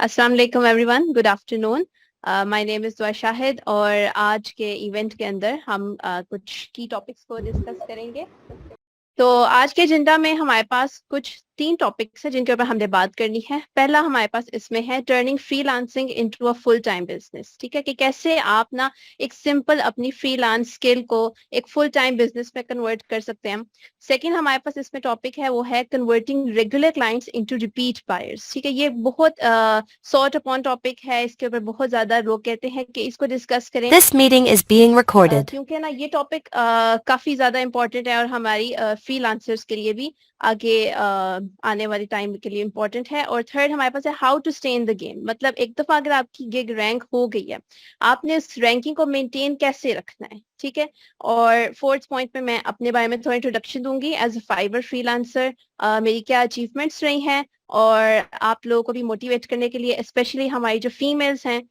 अस्सलाम वालेकुम everyone, good afternoon. My name is दुआ शाहिद और आज के इवेंट के अंदर हम कुछ की टॉपिक्स को डिस्कस करेंगे। तो आज के एजेंडा में हमारे पास कुछ 3 टॉपिक्स हैं जिनके ऊपर हमने बात करनी है। पहला हमारे पास इसमें है turning freelancing into a full time business. ठीक है, कि कैसे आप ना एक सिंपल अपनी फ्रीलांस स्किल को एक फुल टाइम बिजनेस में कन्वर्ट कर सकते हैं। सेकंड हमारे पास इसमें टॉपिक है वो है converting regular clients into repeat buyers. ठीक है, ये बहुत सॉर्ट अपॉन टॉपिक है, इसके ऊपर बहुत ज्यादा लोग कहते हैं कि इसको डिस्कस करें। This meeting is being recorded. क्योंकि ना ये टॉपिक काफी ज्यादा इम्पोर्टेंट है और हमारी फ्रीलांसर्स के लिए भी आगे आने वाले टाइम के लिए इम्पोर्टेंट है। और थर्ड हमारे पास है how to stay in the game. मतलब एक दफा अगर आपकी गिग रैंक हो गई है, आपने उस रैंकिंग को मेंटेन कैसे रखना है। ठीक है, और फोर्थ पॉइंट में मैं अपने बारे में थोड़ा इंट्रोडक्शन दूंगी एज अ फाइबर फ्रीलांसर, मेरी क्या अचीवमेंट्स रही हैं और आप लोगों को भी मोटिवेट करने के लिए, स्पेशली हमारी जो फीमेल्स हैं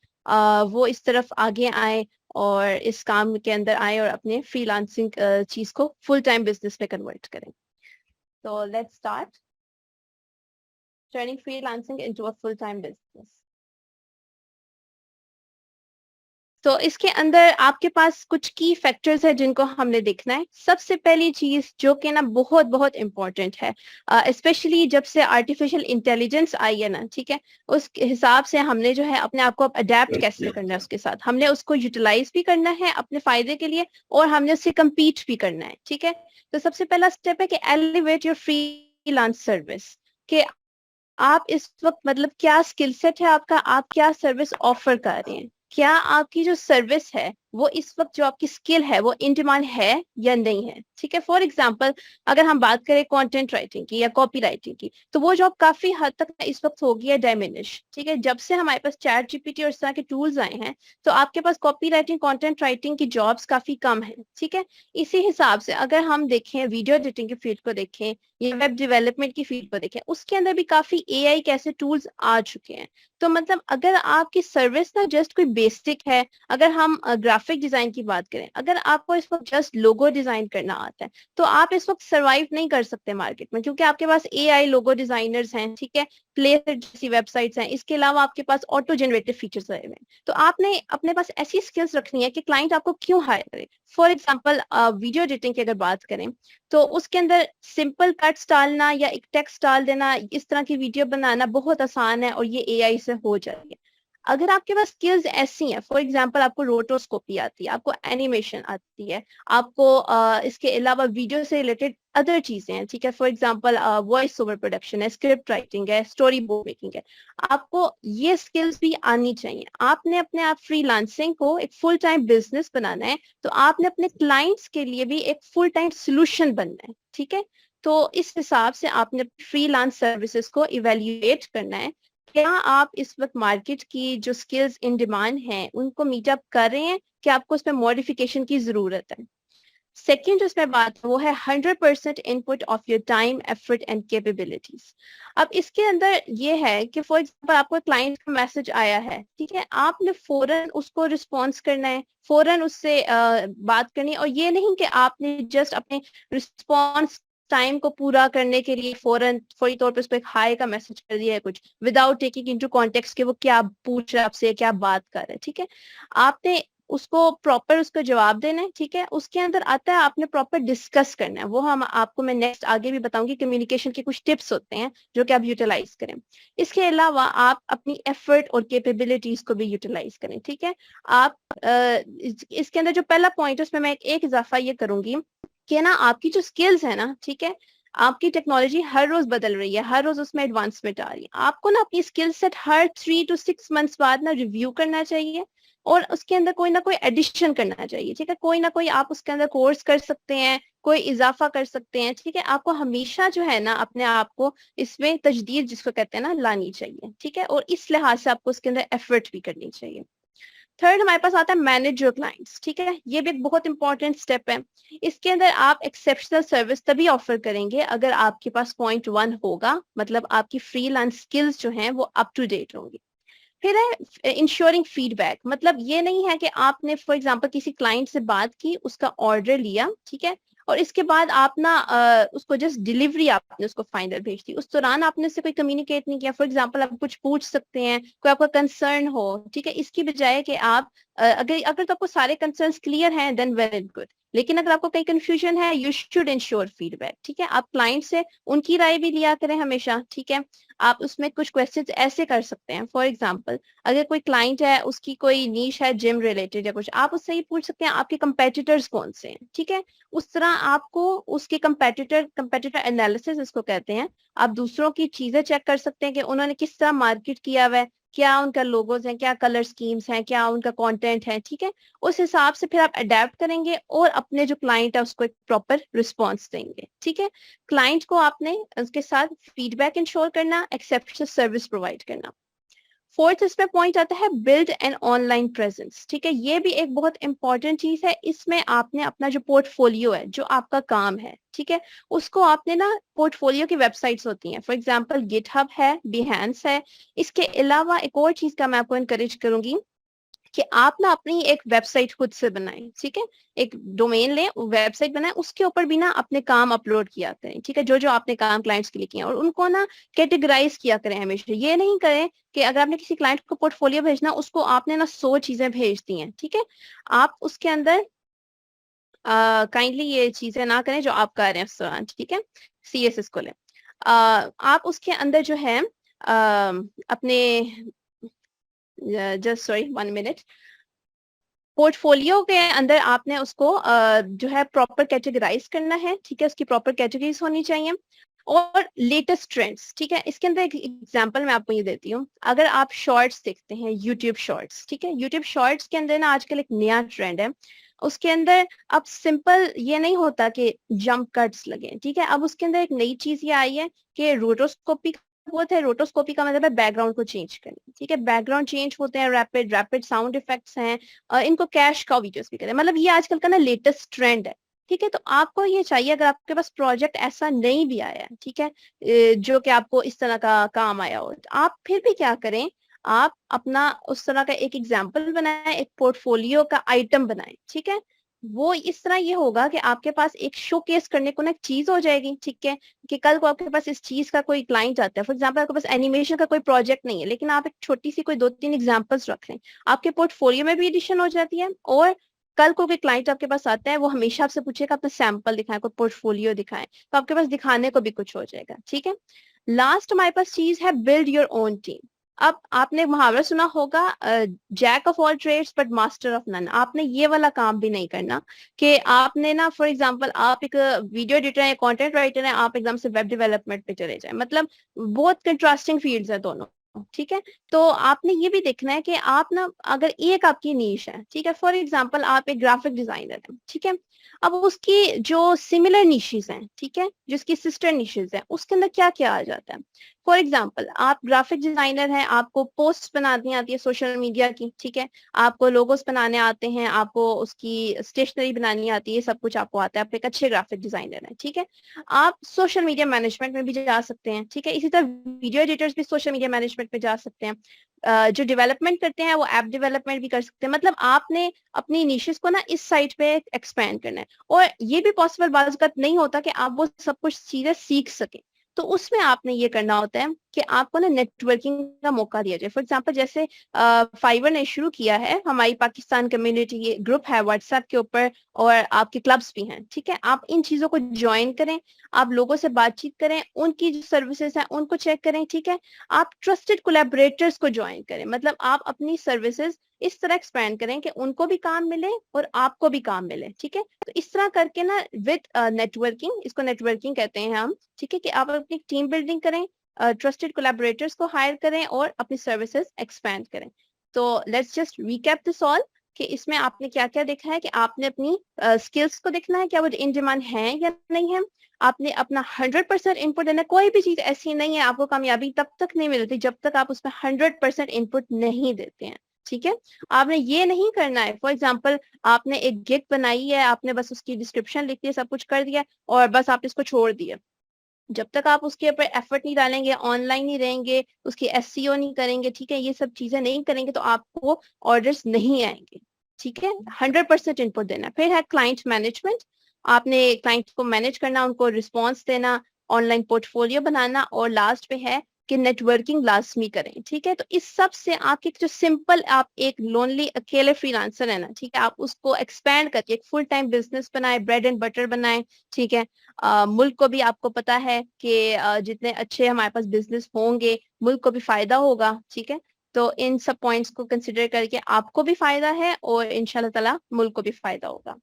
वो इस तरफ आगे आए और इस काम के अंदर आए और अपने फ्रीलांसिंग चीज को फुल टाइम बिजनेस में कन्वर्ट करें। तो let's start turning freelancing into a full time business. तो इसके अंदर आपके पास कुछ की फैक्टर्स है जिनको हमने देखना है। सबसे पहली चीज जो कि ना बहुत बहुत इंपॉर्टेंट है, स्पेशली जब से आर्टिफिशियल इंटेलिजेंस आई है ना, ठीक है, उस हिसाब से हमने जो है अपने आप को अडेप्ट कैसे करना है उसके साथ, हमने उसको यूटिलाइज भी करना है अपने फायदे के लिए और हमने उससे कम्पीट भी करना है। ठीक है, तो सबसे पहला स्टेप है कि एलिवेट योर फ्रीलांस सर्विस, कि आप इस वक्त मतलब क्या स्किल सेट है आपका, आप क्या सर्विस ऑफर कर रहे हैं, क्या आपकी जो सर्विस है वो इस वक्त जो आपकी स्किल है वो इन डिमांड है या नहीं है। ठीक है, फॉर एग्जांपल अगर हम बात करें कंटेंट राइटिंग की या कॉपी राइटिंग की, तो वो जॉब काफी हद तक इस वक्त हो गई है डायमिनिश। ठीक है, जब से हमारे पास चैट जीपीटी और इस तरह के टूल्स आए हैं तो आपके पास कॉपी राइटिंग कंटेंट राइटिंग की जॉब्स काफी कम है। ठीक है, इसी हिसाब से अगर हम देखें वीडियो एडिटिंग की फील्ड को देखें या वेब डेवलपमेंट की फील्ड को देखें, उसके अंदर भी काफी एआई कैसे टूल्स आ चुके हैं। तो मतलब अगर आपकी सर्विस ना जस्ट कोई बेसिक है, अगर हम ग्राफिक डिजाइन की बात करें, अगर आपको इस वक्त जस्ट लोगो डिजाइन करना आता है तो आप इस वक्त सरवाइव नहीं कर सकते मार्केट में, क्योंकि आपके पास एआई लोगो डिजाइनर्स हैं। ठीक है, प्लेसर जैसी वेबसाइट्स हैं, इसके अलावा आपके पास ऑटो जनरेटेड फीचर्स आए हुए हैं। तो आपने अपने पास ऐसी स्किल्स रखनी है कि क्लाइंट आपको क्यों हायर करे। फॉर एग्जाम्पल वीडियो एडिटिंग की अगर बात करें तो उसके अंदर सिंपल कट्स डालना या एक टेक्स्ट डाल देना, इस तरह की वीडियो बनाना बहुत आसान है और ये एआई से हो जाएगी। अगर आपके पास स्किल्स ऐसी हैं, फॉर एग्जांपल आपको रोटोस्कोपी आती है, आपको एनिमेशन आती है, आपको इसके अलावा वीडियो से रिलेटेड अदर चीजें हैं। ठीक है, for example voice over production है, स्क्रिप्ट राइटिंग है, स्टोरी बोर्ड मेकिंग है, आपको ये स्किल्स भी आनी चाहिए। आपने अपने आप फ्रीलांसिंग को एक फुल टाइम बिजनेस बनाना है तो आपने अपने क्लाइंट्स के लिए भी एक फुल टाइम सोल्यूशन बनना है। ठीक है, तो इस हिसाब से आपने फ्रीलांस सर्विसेज को इवेल्युएट करना है। क्या आप इस वक्त मार्केट की जो स्किल्स इन डिमांड हैं उनको मीटअप कर रहे हैं, कि आपको उसमें मॉडिफिकेशन की जरूरत है। सेकेंड जो इसमें बात है वो है 100% input of your time effort and capabilities. अब इसके अंदर ये है कि फॉर एग्जांपल आपको क्लाइंट का मैसेज आया है, ठीक है, आपने फौरन उसको रिस्पॉन्स करना है, फौरन उससे बात करनी है। और ये नहीं कि आपने जस्ट अपने रिस्पॉन्स टाइम को पूरा करने के लिए फौरन फौरी तौर पे उसको एक हाई का मैसेज कर दिया है कुछ, विदाउट टेकिंग इनटू कॉन्टेक्स्ट कि वो क्या पूछ रहा है आपसे, क्या बात कर रहा है। ठीक है, आपने उसको प्रॉपर उसका जवाब देना है। ठीक है, उसके अंदर आता है आपने प्रॉपर डिस्कस करना है, वो हम आपको मैं नेक्स्ट आगे भी बताऊंगी। कम्युनिकेशन के कुछ टिप्स होते हैं जो कि आप यूटिलाइज करें। इसके अलावा आप अपनी एफर्ट और कैपेबिलिटीज को भी यूटिलाइज करें। ठीक है, आप इसके अंदर जो पहला पॉइंट है उसमें मैं एक इजाफा ये करूंगी कि ना आपकी जो स्किल्स है ना, ठीक है, आपकी टेक्नोलॉजी हर रोज बदल रही है, हर रोज उसमें एडवांसमेंट आ रही है। आपको ना अपनी skill set her 3 to 6 months बाद ना रिव्यू करना चाहिए और उसके अंदर कोई ना कोई एडिशन करना चाहिए। ठीक है, कोई ना कोई आप उसके अंदर कोर्स कर सकते हैं, कोई इजाफा कर सकते हैं। ठीक है, आपको हमेशा जो है ना अपने आप को इसमें तजदीद जिसको कहते हैं ना लानी चाहिए। ठीक है, और इस लिहाज से आपको उसके अंदर एफर्ट भी करनी चाहिए। थर्ड हमारे पास आता है मैनेज योर क्लाइंट्स। ठीक है, ये भी एक बहुत इंपॉर्टेंट स्टेप है। इसके अंदर आप एक्सेप्शनल सर्विस तभी ऑफर करेंगे अगर आपके पास पॉइंट 1 होगा, मतलब आपकी फ्रीलांस स्किल्स जो हैं वो अप टू डेट होंगी। फिर है इंश्योरिंग फीडबैक। मतलब ये नहीं है कि आपने फॉर एग्जांपल किसी क्लाइंट से बात की, उसका ऑर्डर लिया, ठीक है, और इसके बाद आप ना उसको जस्ट डिलीवरी आपने उसको फाइनल भेज दी, उस दौरान आपने उससे कोई कम्युनिकेट नहीं किया। फॉर एग्जांपल आप कुछ पूछ सकते हैं, कोई आपका कंसर्न हो, ठीक है, इसकी बजाय कि आप अगर अगर तो आपको सारे कंसर्न्स क्लियर हैं देन वेरी गुड, लेकिन अगर आपको कहीं कंफ्यूजन है यू शुड इंश्योर फीडबैक, ठीक है। आप क्लाइंट से उनकी राय भी लिया करें हमेशा, ठीक है। आप उसमें कुछ क्वेश्चंस ऐसे कर सकते हैं, फॉर एग्जांपल अगर कोई क्लाइंट है उसकी कोई नीश है जिम रिलेटेड या कुछ, आप उससे ही पूछ सकते हैं आपके कंपेटिटर्स कौन से हैं, ठीक है। उस तरह आपको उसके कंपेटिटर एनालिसिस इसको कहते हैं, आप दूसरों की चीजें चेक कर सकते हैं कि उन्होंने किस तरह मार्केट किया हुआ है, क्या उनका लोगोज हैं, क्या कलर स्कीम्स हैं, क्या उनका कंटेंट है, ठीक है। उस हिसाब से फिर आप अडेप्ट करेंगे और अपने जो क्लाइंट है उसको एक प्रॉपर रिस्पॉन्स देंगे, ठीक है। क्लाइंट को आपने उसके साथ फीडबैक इंश्योर करना, एक्सेप्शनल सर्विस प्रोवाइड करना। फोर्थ इसमें पॉइंट आता है बिल्ड एन ऑनलाइन प्रेजेंस, ठीक है। ये भी एक बहुत इंपॉर्टेंट चीज है, इसमें आपने अपना जो पोर्टफोलियो है, जो आपका काम है, ठीक है, उसको आपने ना, पोर्टफोलियो की वेबसाइट्स होती हैं, फॉर एग्जांपल गिटहब है, बिहेंस है। इसके अलावा एक और चीज का मैं आपको इनकरेज करूंगी कि आप ना अपनी एक वेबसाइट खुद से बनाएं, ठीक है। एक डोमेन लें, वेबसाइट बनाएं, उसके ऊपर भी ना अपने काम अपलोड किया करें, ठीक है, जो जो आपने काम क्लाइंट्स के लिए किए हैं, और उनको ना कैटेगराइज किया करें हमेशा। ये नहीं करें कि अगर आपने किसी क्लाइंट को पोर्टफोलियो भेजना, उसको आपने ना 100 चीजें भेज दी हैं, ठीक है। आप उसके अंदर काइंडली ये चीजें ना करें जो आप कर रहे हैं उस दौरान, ठीक है। CSS को लें, आप उसके अंदर जो है अपने, जस्ट सॉरी 1 मिनट, पोर्टफोलियो के अंदर आपने उसको जो है प्रॉपर कैटेगराइज करना है, ठीक है, उसकी प्रॉपर कैटेगरीज होनी चाहिए, और लेटेस्ट ट्रेंड्स, ठीक है। इसके अंदर एक एग्जांपल मैं आपको ये देती हूँ, अगर आप शॉर्ट्स देखते हैं, यूट्यूब शॉर्ट्स, ठीक है, यूट्यूब शॉर्ट्स के अंदर ना आजकल एक नया ट्रेंड है, उसके अंदर अब सिंपल ये नहीं होता कि जंप कट्स लगे, ठीक है। अब उसके अंदर एक नई चीज ये आई है कि रोटोस्कोपी होता है। रोटोस्कोपी का मतलब है बैकग्राउंड को चेंज करना, ठीक है, बैकग्राउंड चेंज होते हैं, रैपिड रैपिड साउंड इफेक्ट्स हैं, इनको कैश का वीडियोस भी करें, मतलब ये आजकल का ना लेटेस्ट ट्रेंड है, ठीक है। तो आपको ये चाहिए, अगर आपके पास प्रोजेक्ट ऐसा नहीं भी आया है, ठीक है, जो कि आपको इस तरह का काम आया हो, तो आप फिर भी क्या करें, आप अपना उस तरह का एक एग्जाम्पल बनाएं, एक पोर्टफोलियो का आइटम बनाएं, ठीक है। वो इस तरह ये होगा कि आपके पास एक शोकेस करने को ना एक चीज हो जाएगी, ठीक है, कि कल को आपके पास इस चीज का कोई क्लाइंट आता है, फॉर एग्जांपल आपके पास एनिमेशन का कोई प्रोजेक्ट नहीं है, लेकिन आप एक छोटी सी कोई 2-3 एग्जांपल्स रख लें, आपके पोर्टफोलियो में भी एडिशन हो जाती है, और कल को कोई क्लाइंट आपके पास आता है, वो हमेशा आपसे पूछेगा अपना सैंपल दिखाएं, कोई पोर्टफोलियो दिखाएं, तो आपके पास दिखाने को भी कुछ हो जाएगा, ठीक है। लास्ट हमारे पास चीज है बिल्ड योर ओन टीम। अब आपने मुहावरा सुना होगा, jack of all trades but master of none. आपने ये वाला काम भी नहीं करना कि आपने ना, फॉर एग्जांपल आप एक वीडियो एडिटर है, कंटेंट राइटर है, आप एकदम से वेब डेवलपमेंट पे चले जाए, मतलब बहुत कंट्रास्टिंग फील्ड्स है दोनों, ठीक है। तो आपने ये भी देखना है कि आप ना, अगर एक आपकी नीश है, ठीक है, फॉर एग्जांपल आप एक ग्राफिक डिजाइनर है, ठीक है, अब उसकी जो सिमिलर निशेस हैं, ठीक है, जिसकी सिस्टर निशेस हैं, उसके अंदर क्या क्या आ जाता है। फॉर एग्जाम्पल आप ग्राफिक डिजाइनर हैं, आपको पोस्ट बनानी आती है सोशल मीडिया की, ठीक है, आपको लोगोस बनाने आते हैं, आपको उसकी स्टेशनरी बनानी आती है, सब कुछ आपको आता है, आप एक अच्छे ग्राफिक डिजाइनर हैं, ठीक है। आप सोशल मीडिया मैनेजमेंट में भी जा सकते हैं, ठीक है, इसी तरह वीडियो एडिटर्स भी सोशल मीडिया मैनेजमेंट में जा सकते हैं, जो डेवलपमेंट करते हैं वो ऐप डेवलपमेंट भी कर सकते हैं, मतलब आपने अपनी निशेस को ना इस साइड पे एक्सपैंड करना है। और ये भी पॉसिबल बात नहीं होता कि आप वो सब कुछ चीजें सीख सकें, तो उसमें आपने ये करना होता है कि आपको ना नेटवर्किंग का मौका दिया जाए। फॉर एग्जांपल जैसे फाइवर ने शुरू किया है, हमारी पाकिस्तान कम्युनिटी ग्रुप है व्हाट्सएप के ऊपर, और आपके क्लब्स भी हैं, ठीक है, आप इन चीजों को ज्वाइन करें, आप लोगों से बातचीत करें, उनकी जो सर्विसेज हैं उनको चेक करें, ठीक है। आप ट्रस्टेड कोलैबोरेटर्स को ज्वाइन करें, मतलब आप अपनी सर्विसेज इस तरह एक्सपैंड करें कि उनको भी काम मिले और आपको भी काम मिले, ठीक है। तो इस तरह करके ना विद नेटवर्किंग, इसको नेटवर्किंग कहते हैं हम, ठीक है, कि आप अपनी टीम बिल्डिंग करें, ट्रस्टेड कोलैबोरेटर्स को हायर करें और अपनी सर्विसेज एक्सपैंड करें। तो let's just recap this all, कि इसमें आपने क्या क्या देखा है, कि आपने अपनी स्किल्स को देखना है, क्या वो इन डिमांड है या नहीं है, आपने अपना 100% इनपुट देना है। कोई भी चीज ऐसी नहीं है, आपको कामयाबी तब तक नहीं मिलती जब तक आप उसमें 100% इनपुट नहीं देते हैं, ठीक है। आपने ये नहीं करना है, फॉर एग्जाम्पल आपने एक गिग बनाई है, आपने बस उसकी डिस्क्रिप्शन लिख दिया, सब कुछ कर दिया, और बस आप इसको छोड़ दिया। जब तक आप उसके ऊपर एफर्ट नहीं डालेंगे, ऑनलाइन नहीं रहेंगे, उसकी एसईओ नहीं करेंगे, ठीक है, ये सब चीजें नहीं करेंगे, तो आपको ऑर्डर्स नहीं आएंगे, ठीक है। 100% इनपुट देना। फिर है क्लाइंट मैनेजमेंट। आपने क्लाइंट को मैनेज करना, उनको रिस्पॉन्स देना, ऑनलाइन पोर्टफोलियो बनाना, और लास्ट पे है कि नेटवर्किंग लाजमी करें। ठीक है, तो इस सब से आपके जो सिंपल आप एक लोनली अकेले फ्रीलांसर है ना, ठीक है, आप उसको एक्सपैंड करके एक फुल टाइम बिजनेस बनाए, ब्रेड एंड बटर बनाए। ठीक है, मुल्क को भी आपको पता है कि जितने अच्छे हमारे पास बिजनेस होंगे मुल्क को भी फायदा होगा। ठीक है, तो इन सब पॉइंट्स को कंसिडर करके आपको भी फायदा है और इंशाल्लाह ताला मुल्क को भी फायदा होगा।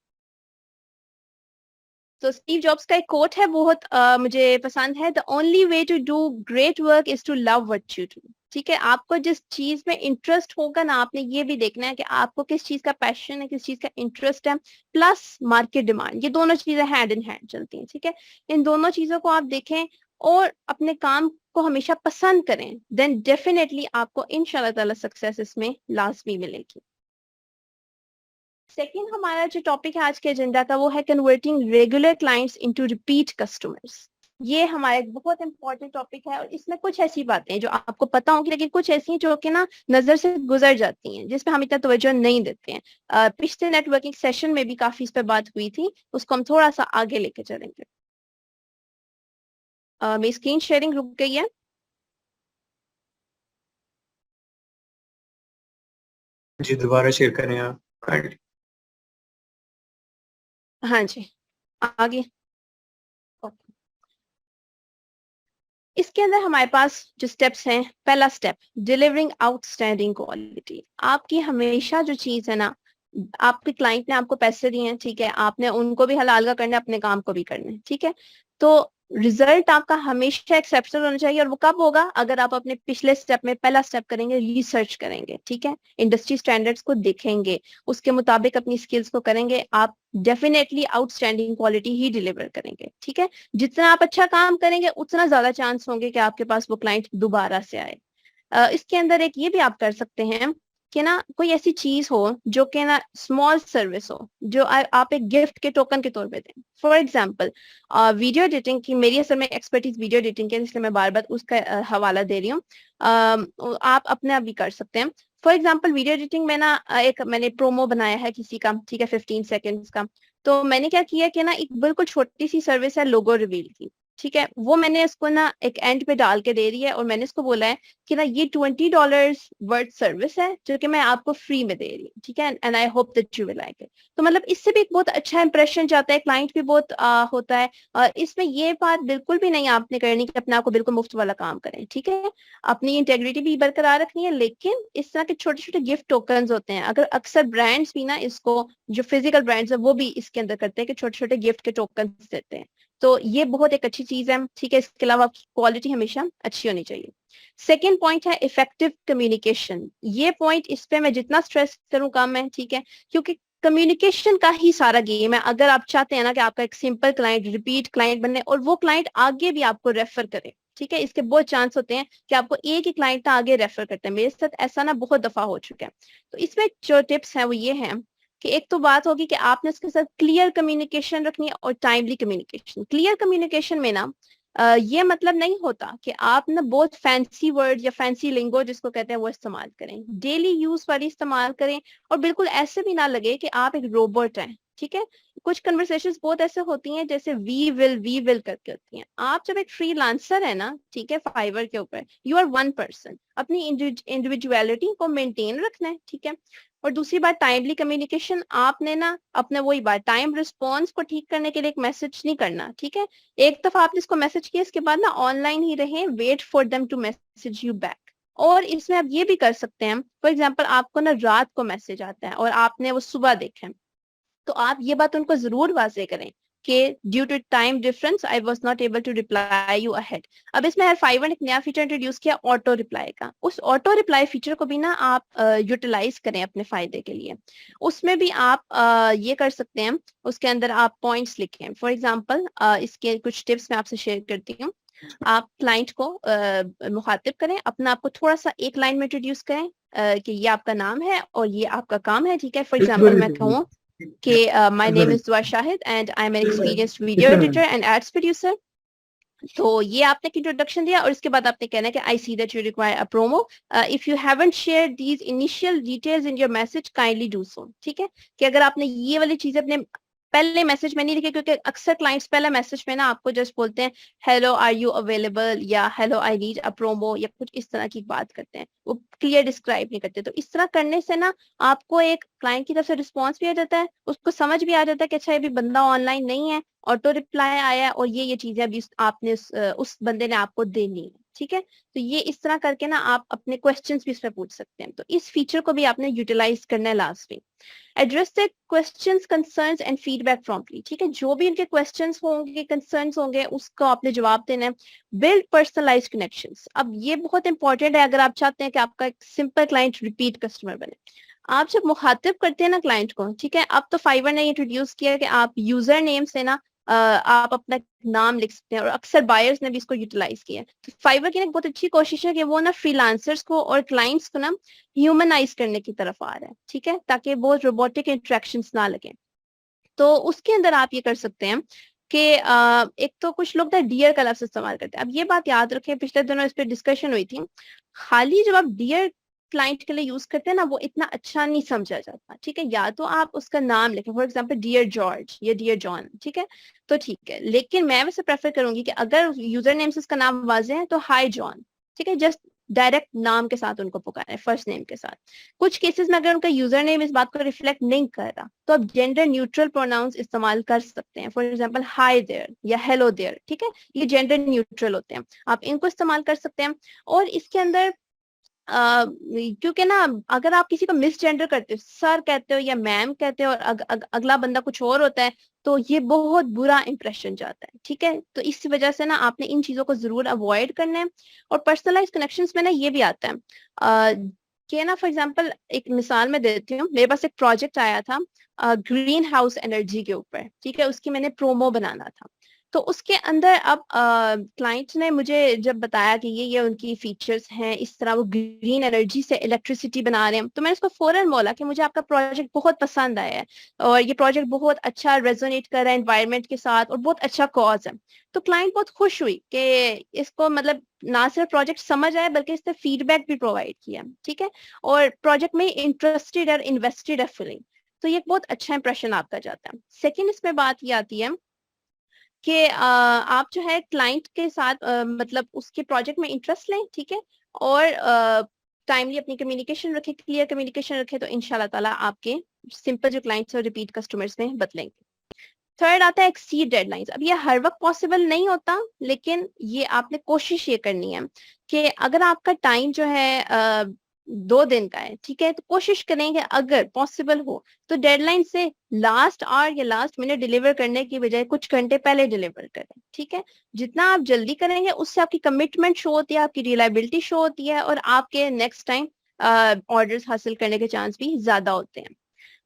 तो स्टीव जॉब्स का एक कोट है, बहुत मुझे पसंद है, the only way to do great work is to love what you do. ठीक है, आपको जिस चीज में इंटरेस्ट होगा ना, आपने ये भी देखना है कि आपको किस चीज का पैशन है, किस चीज का इंटरेस्ट है, प्लस मार्केट डिमांड, ये दोनों चीजें हैंड इन हैंड चलती हैं। ठीक है, इन दोनों चीजों को आप देखें और अपने काम को हमेशा पसंद करें, देन डेफिनेटली आपको इंशाल्लाह ताला सक्सेस इसमें लाजमी मिलेगी। सेकेंड हमारा जो टॉपिक है आज के एजेंडा का, वो है converting regular clients into repeat customers. ये हमारा एक बहुत इंपॉर्टेंट टॉपिक है और इसमें कुछ ऐसी बातें हैं जो आपको पता होंगी, लेकिन कुछ ऐसी हैं जो कि ना नजर से गुजर जाती हैं, जिसपे हम इतना तवज्जो नहीं देते हैं। पिछले नेटवर्किंग सेशन में भी काफी इस पर बात हुई थी, उसको हम थोड़ा सा आगे लेके चलेंगे। मेरी स्क्रीन शेयरिंग रुक गई है। जी दोबारा शेयर करें आप काइंडली। हाँ जी, आगे। ओके, इसके अंदर हमारे पास जो स्टेप्स हैं, पहला स्टेप डिलीवरिंग आउटस्टैंडिंग क्वालिटी। आपकी हमेशा जो चीज है ना, आपके क्लाइंट ने आपको पैसे दिए हैं, ठीक है, आपने उनको भी हलाल का करना है, अपने काम को भी करना है। ठीक है, तो रिजल्ट आपका हमेशा एक्सेप्शनल होना चाहिए, और वो कब होगा? अगर आप अपने पिछले स्टेप में पहला स्टेप करेंगे, रिसर्च करेंगे, ठीक है, इंडस्ट्री स्टैंडर्ड्स को देखेंगे, उसके मुताबिक अपनी स्किल्स को करेंगे, आप डेफिनेटली आउटस्टैंडिंग क्वालिटी ही डिलीवर करेंगे। ठीक है, जितना आप अच्छा काम करेंगे उतना ज्यादा चांस होंगे कि आपके पास वो क्लाइंट दोबारा से आए। इसके अंदर एक ये भी आप कर सकते हैं कि ना कोई ऐसी चीज हो जो कि ना स्मॉल सर्विस हो, जो आप एक गिफ्ट के टोकन के तौर पे दें। फॉर एग्जांपल वीडियो एडिटिंग की मेरी असल में एक्सपर्टीज वीडियो एडिटिंग के, इसलिए मैं बार बार उसका हवाला दे रही हूँ। आप अपने आप भी कर सकते हैं। फॉर एग्जाम्पल वीडियो एडिटिंग में ना एक मैंने प्रोमो बनाया है किसी का, ठीक है, 15 सेकेंड्स का। तो मैंने क्या किया कि ना एक बिल्कुल छोटी सी सर्विस है लोगो रिवील की, ठीक है, वो मैंने इसको ना एक एंड पे डाल के दे रही है, और मैंने इसको बोला है कि ना ये $20 वर्थ सर्विस है जो कि मैं आपको फ्री में दे रही हूँ। ठीक है, and I hope that you will like it. तो मतलब इससे भी एक बहुत अच्छा इंप्रेशन जाता है, क्लाइंट भी बहुत होता है। और इसमें ये बात बिल्कुल भी नहीं आपने करनी कि अपने आप को बिल्कुल मुफ्त वाला काम करें। ठीक है, अपनी इंटेग्रिटी भी बरकरार रखनी है, लेकिन इस तरह के छोटे छोटे गिफ्ट टोकन होते हैं, अगर अक्सर ब्रांड्स भी ना इसको, जो फिजिकल ब्रांड्स है वो भी इसके अंदर करते हैं कि छोटे छोटे गिफ्ट के टोकन देते हैं। तो ये बहुत एक अच्छी चीज है। ठीक है, इसके अलावा क्वालिटी हमेशा अच्छी होनी चाहिए। सेकेंड पॉइंट है इफेक्टिव कम्युनिकेशन। ये पॉइंट, इस पे मैं जितना स्ट्रेस करूं कम है। ठीक है, क्योंकि कम्युनिकेशन का ही सारा गेम है। अगर आप चाहते हैं ना कि आपका एक सिंपल क्लाइंट रिपीट क्लाइंट बने और वो क्लाइंट आगे भी आपको रेफर करे, ठीक है, इसके बहुत चांस होते हैं कि आपको एक ही क्लाइंट ना आगे रेफर करते हैं। मेरे साथ ऐसा ना बहुत दफा हो चुका है। तो इसमें जो टिप्स हैं वो ये हैं कि एक तो बात होगी कि आपने उसके साथ क्लियर कम्युनिकेशन रखनी है और टाइमली कम्युनिकेशन। क्लियर कम्युनिकेशन में ना ये मतलब नहीं होता कि आप ना बहुत फैंसी वर्ड या फैंसी लिंगो जिसको कहते हैं वो इस्तेमाल करें, डेली यूज वाली इस्तेमाल करें, और बिल्कुल ऐसे भी ना लगे कि आप एक रोबोट हैं। ठीक है, कुछ कन्वर्सेशंस बहुत ऐसे होती हैं जैसे वी विल करके होती हैं। आप जब एक फ्रीलांसर है ना, ठीक है, फाइवर के ऊपर, यू आर वन पर्सन, अपनी इंडिविजुअलिटी को मेंटेन रखना है। ठीक है, और दूसरी बात टाइमली कम्युनिकेशन, आपने ना अपने वही बात टाइम रिस्पॉन्स को ठीक करने के लिए एक मैसेज नहीं करना। ठीक है, एक दफा आपने इसको मैसेज किया, इसके बाद ना ऑनलाइन ही रहें, wait for them to message you back. और इसमें आप ये भी कर सकते हैं, फॉर एग्जाम्पल आपको ना रात को मैसेज आता है और आपने वो सुबह देखे, तो आप ये बात उनको जरूर वाजे करें कि due to time difference I was not able to reply you ahead. अब इसमें हर फाइवर ने एक नया फीचर इंट्रोड्यूस किया, ऑटो रिप्लाई का। उस ऑटो रिप्लाई फीचर को भी ना आप यूटिलाइज करें अपने फायदे के लिए। उसमें भी आप ये कर सकते हैं, उसके अंदर आप पॉइंट्स लिखें। फॉर एग्जाम्पल इसके कुछ टिप्स मैं आपसे शेयर करती हूँ। आप क्लाइंट को मुखातिब करें, अपना आपको थोड़ा सा एक लाइन में इंट्रोड्यूस करें कि ये आपका नाम है और ये आपका काम है। ठीक है, फॉर एग्जाम्पल मैं कहूँ कि my name is Dua Shahid and I am an experienced video editor and ads producer. तो ये आपने एक इंट्रोडक्शन दिया, और इसके बाद आपने कहना है कि I see that you require a promo, if you haven't shared these initial details in your message kindly do so. ठीक है, कि अगर आपने ये वाली चीजें अपने पहले मैसेज में नहीं लिखे, क्योंकि अक्सर क्लाइंट्स पहले मैसेज में ना आपको जस्ट बोलते हैं हेलो आर यू अवेलेबल या hello I need a promo या कुछ इस तरह की बात करते हैं, वो क्लियर डिस्क्राइब नहीं करते। तो इस तरह करने से ना आपको एक क्लाइंट की तरफ से रिस्पॉन्स भी आ जाता है, उसको समझ भी आ जाता है कि अच्छा अभी बंदा ऑनलाइन नहीं है, ऑटो रिप्लाई आया है और ये चीजें अभी आपने उस बंदे ने आपको देनी है। ठीक है, तो ये इस तरह करके ना आप अपने क्वेश्चंस भी इसमें पूछ सकते हैं। तो इस फीचर को भी आपने यूटिलाइज करना है लास्ट में। Address the questions concerns and feedback promptly. ठीक है, जो भी उनके क्वेश्चंस होंगे, कंसर्न्स होंगे, उसको आपने जवाब देना है। Build personalised connections. अब ये बहुत इंपॉर्टेंट है अगर आप चाहते हैं कि आपका एक सिंपल क्लाइंट रिपीट कस्टमर बने। आप जब मुखातिब करते हैं ना क्लाइंट को, ठीक है, अब तो फाइवर ने इंट्रोड्यूस किया है कि आप यूजर नेम से ना आप अपना नाम लिख सकते हैं, और अक्सर बायर्स ने भी इसको यूटिलाइज किया है। तो फाइवर की ना बहुत अच्छी कोशिश है कि वो ना फ्रीलांसर्स को और क्लाइंट्स को ना ह्यूमनाइज करने की तरफ आ रहा है। ठीक है, ताकि बहुत रोबोटिक इंटरेक्शंस ना लगे। तो उसके अंदर आप ये कर सकते हैं कि एक तो कुछ लोग ना डियर का लफ्ज इस्तेमाल करते हैं। अब ये बात याद रखें, पिछले दिनों इस पर डिस्कशन हुई थी, खाली जब आप डियर क्लाइंट के लिए यूज करते हैं ना, वो इतना अच्छा नहीं समझा जाता। ठीक है, या तो आप उसका नाम लिखें, फॉर एग्जाम्पल डियर जॉर्ज या डियर जॉन, ठीक है, तो ठीक है। लेकिन मैं वैसे प्रेफर करूंगी कि अगर यूजर नेम से उसका नाम वाजे है तो हाय जॉन, ठीक है, जस्ट डायरेक्ट नाम के साथ उनको पुकारें, फर्स्ट नेम के साथ। कुछ केसेस में अगर उनका यूजर नेम इस बात को रिफ्लेक्ट नहीं कर रहा, तो आप जेंडर न्यूट्रल प्रोनाउंस इस्तेमाल कर सकते हैं, फॉर एग्जांपल हाय देयर या हेलो देयर। ठीक है, ये जेंडर न्यूट्रल होते हैं, आप इनको इस्तेमाल कर सकते हैं। और इसके अंदर क्योंकि ना अगर आप किसी को मिस जेंडर करते हो, सर कहते हो या मैम कहते हो, और अगला बंदा कुछ और होता है, तो ये बहुत बुरा इंप्रेशन जाता है। ठीक है, तो इस वजह से ना आपने इन चीजों को जरूर अवॉइड करना है। और पर्सनलाइज कनेक्शंस में ना ये भी आता है कि ना, फॉर एग्जांपल एक मिसाल मैं देती हूँ, मेरे पास एक प्रोजेक्ट आया था ग्रीन हाउस एनर्जी के ऊपर। ठीक है, उसकी मैंने प्रोमो बनाना था। तो उसके अंदर अब क्लाइंट ने मुझे जब बताया कि ये उनकी फीचर्स हैं, इस तरह वो ग्रीन एनर्जी से इलेक्ट्रिसिटी बना रहे हैं, तो मैंने उसको फौरन बोला कि मुझे आपका प्रोजेक्ट बहुत पसंद आया है और ये प्रोजेक्ट बहुत अच्छा रेजोनेट कर रहा है एनवायरनमेंट के साथ और बहुत अच्छा कॉज है। तो क्लाइंट बहुत खुश हुई कि इसको मतलब ना सिर्फ प्रोजेक्ट समझ आया बल्कि इससे फीडबैक भी प्रोवाइड किया। ठीक है, और प्रोजेक्ट में इंटरेस्टेड और इन्वेस्टेड है फीलिंग। तो ये एक बहुत अच्छा इंप्रेशन आपका जाता है। सेकेंड इसमें बात ये आती है कि आप जो है क्लाइंट के साथ मतलब उसके प्रोजेक्ट में इंटरेस्ट लें। ठीक है, और टाइमली अपनी कम्युनिकेशन रखें, क्लियर कम्युनिकेशन रखें, तो इंशाल्लाह ताला आपके सिंपल जो क्लाइंट्स और रिपीट कस्टमर्स में बदलेंगे। थर्ड आता है एक्सीड डेडलाइंस। अब ये हर वक्त पॉसिबल नहीं होता, लेकिन ये आपने कोशिश ये करनी है कि अगर आपका टाइम जो है 2 दिन का है, ठीक है, तो कोशिश करेंगे अगर पॉसिबल हो तो डेडलाइन से लास्ट आवर या लास्ट मिनट डिलीवर करने की बजाय कुछ घंटे पहले डिलीवर करें। ठीक है, जितना आप जल्दी करेंगे उससे आपकी कमिटमेंट शो होती है, आपकी रिलायबिलिटी शो होती है, और आपके नेक्स्ट टाइम ऑर्डर्स हासिल करने के चांस भी ज्यादा होते हैं।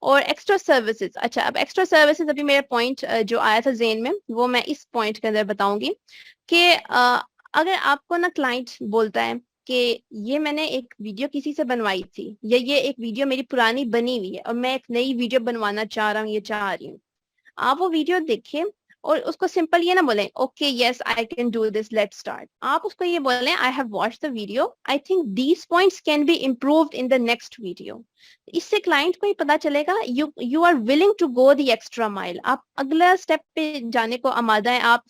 और एक्स्ट्रा सर्विसेज। अच्छा, अब एक्स्ट्रा सर्विसेज, अभी मेरा पॉइंट जो आया था जेन में, वो मैं इस पॉइंट के अंदर बताऊंगी कि अगर आपको ना क्लाइंट बोलता है कि ये मैंने एक वीडियो किसी से बनवाई थी, या ये एक वीडियो मेरी पुरानी बनी हुई है और मैं एक नई वीडियो बनवाना चाह रहा हूँ, ये चाह रही हूँ, आप वो वीडियो देखिए और उसको सिंपल ये ना बोलें okay yes I can do this let's start. आप उसको ये बोलें I have watched the video, I think these points can be improved in the next video. इससे क्लाइंट को ही पता चलेगा you are willing to go the extra mile, आप अगला स्टेप पे जाने को आमादा है, आप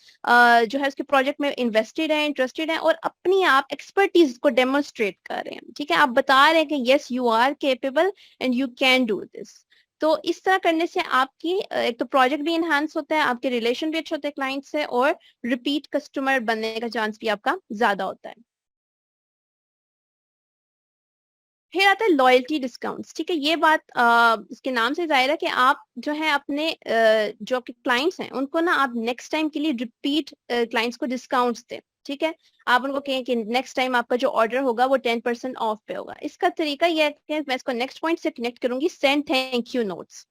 जो है उसके प्रोजेक्ट में इन्वेस्टेड है, इंटरेस्टेड है, और अपनी आप एक्सपर्टीज को डेमोन्स्ट्रेट कर रहे हैं। ठीक है, आप बता रहे हैं कि yes you are capable and you can do this. तो इस तरह करने से आपकी एक तो प्रोजेक्ट भी इनहांस होता है, आपके रिलेशन भी अच्छे होते हैं क्लाइंट से, और रिपीट कस्टमर बनने का चांस भी आपका ज्यादा होता है। फिर आता है लॉयल्टी डिस्काउंट्स। ठीक है, ये बात इसके नाम से जाहिर है कि आप जो है अपने जो आपके क्लाइंट्स हैं उनको ना आप नेक्स्ट टाइम के लिए रिपीट क्लाइंट्स को डिस्काउंट्स दें। ठीक है, आप उनको कहें कि नेक्स्ट टाइम आपका जो ऑर्डर होगा वो 10% ऑफ पे होगा। इसका तरीका यह है कि मैं इसको नेक्स्ट पॉइंट से कनेक्ट करूंगी, send thank you notes.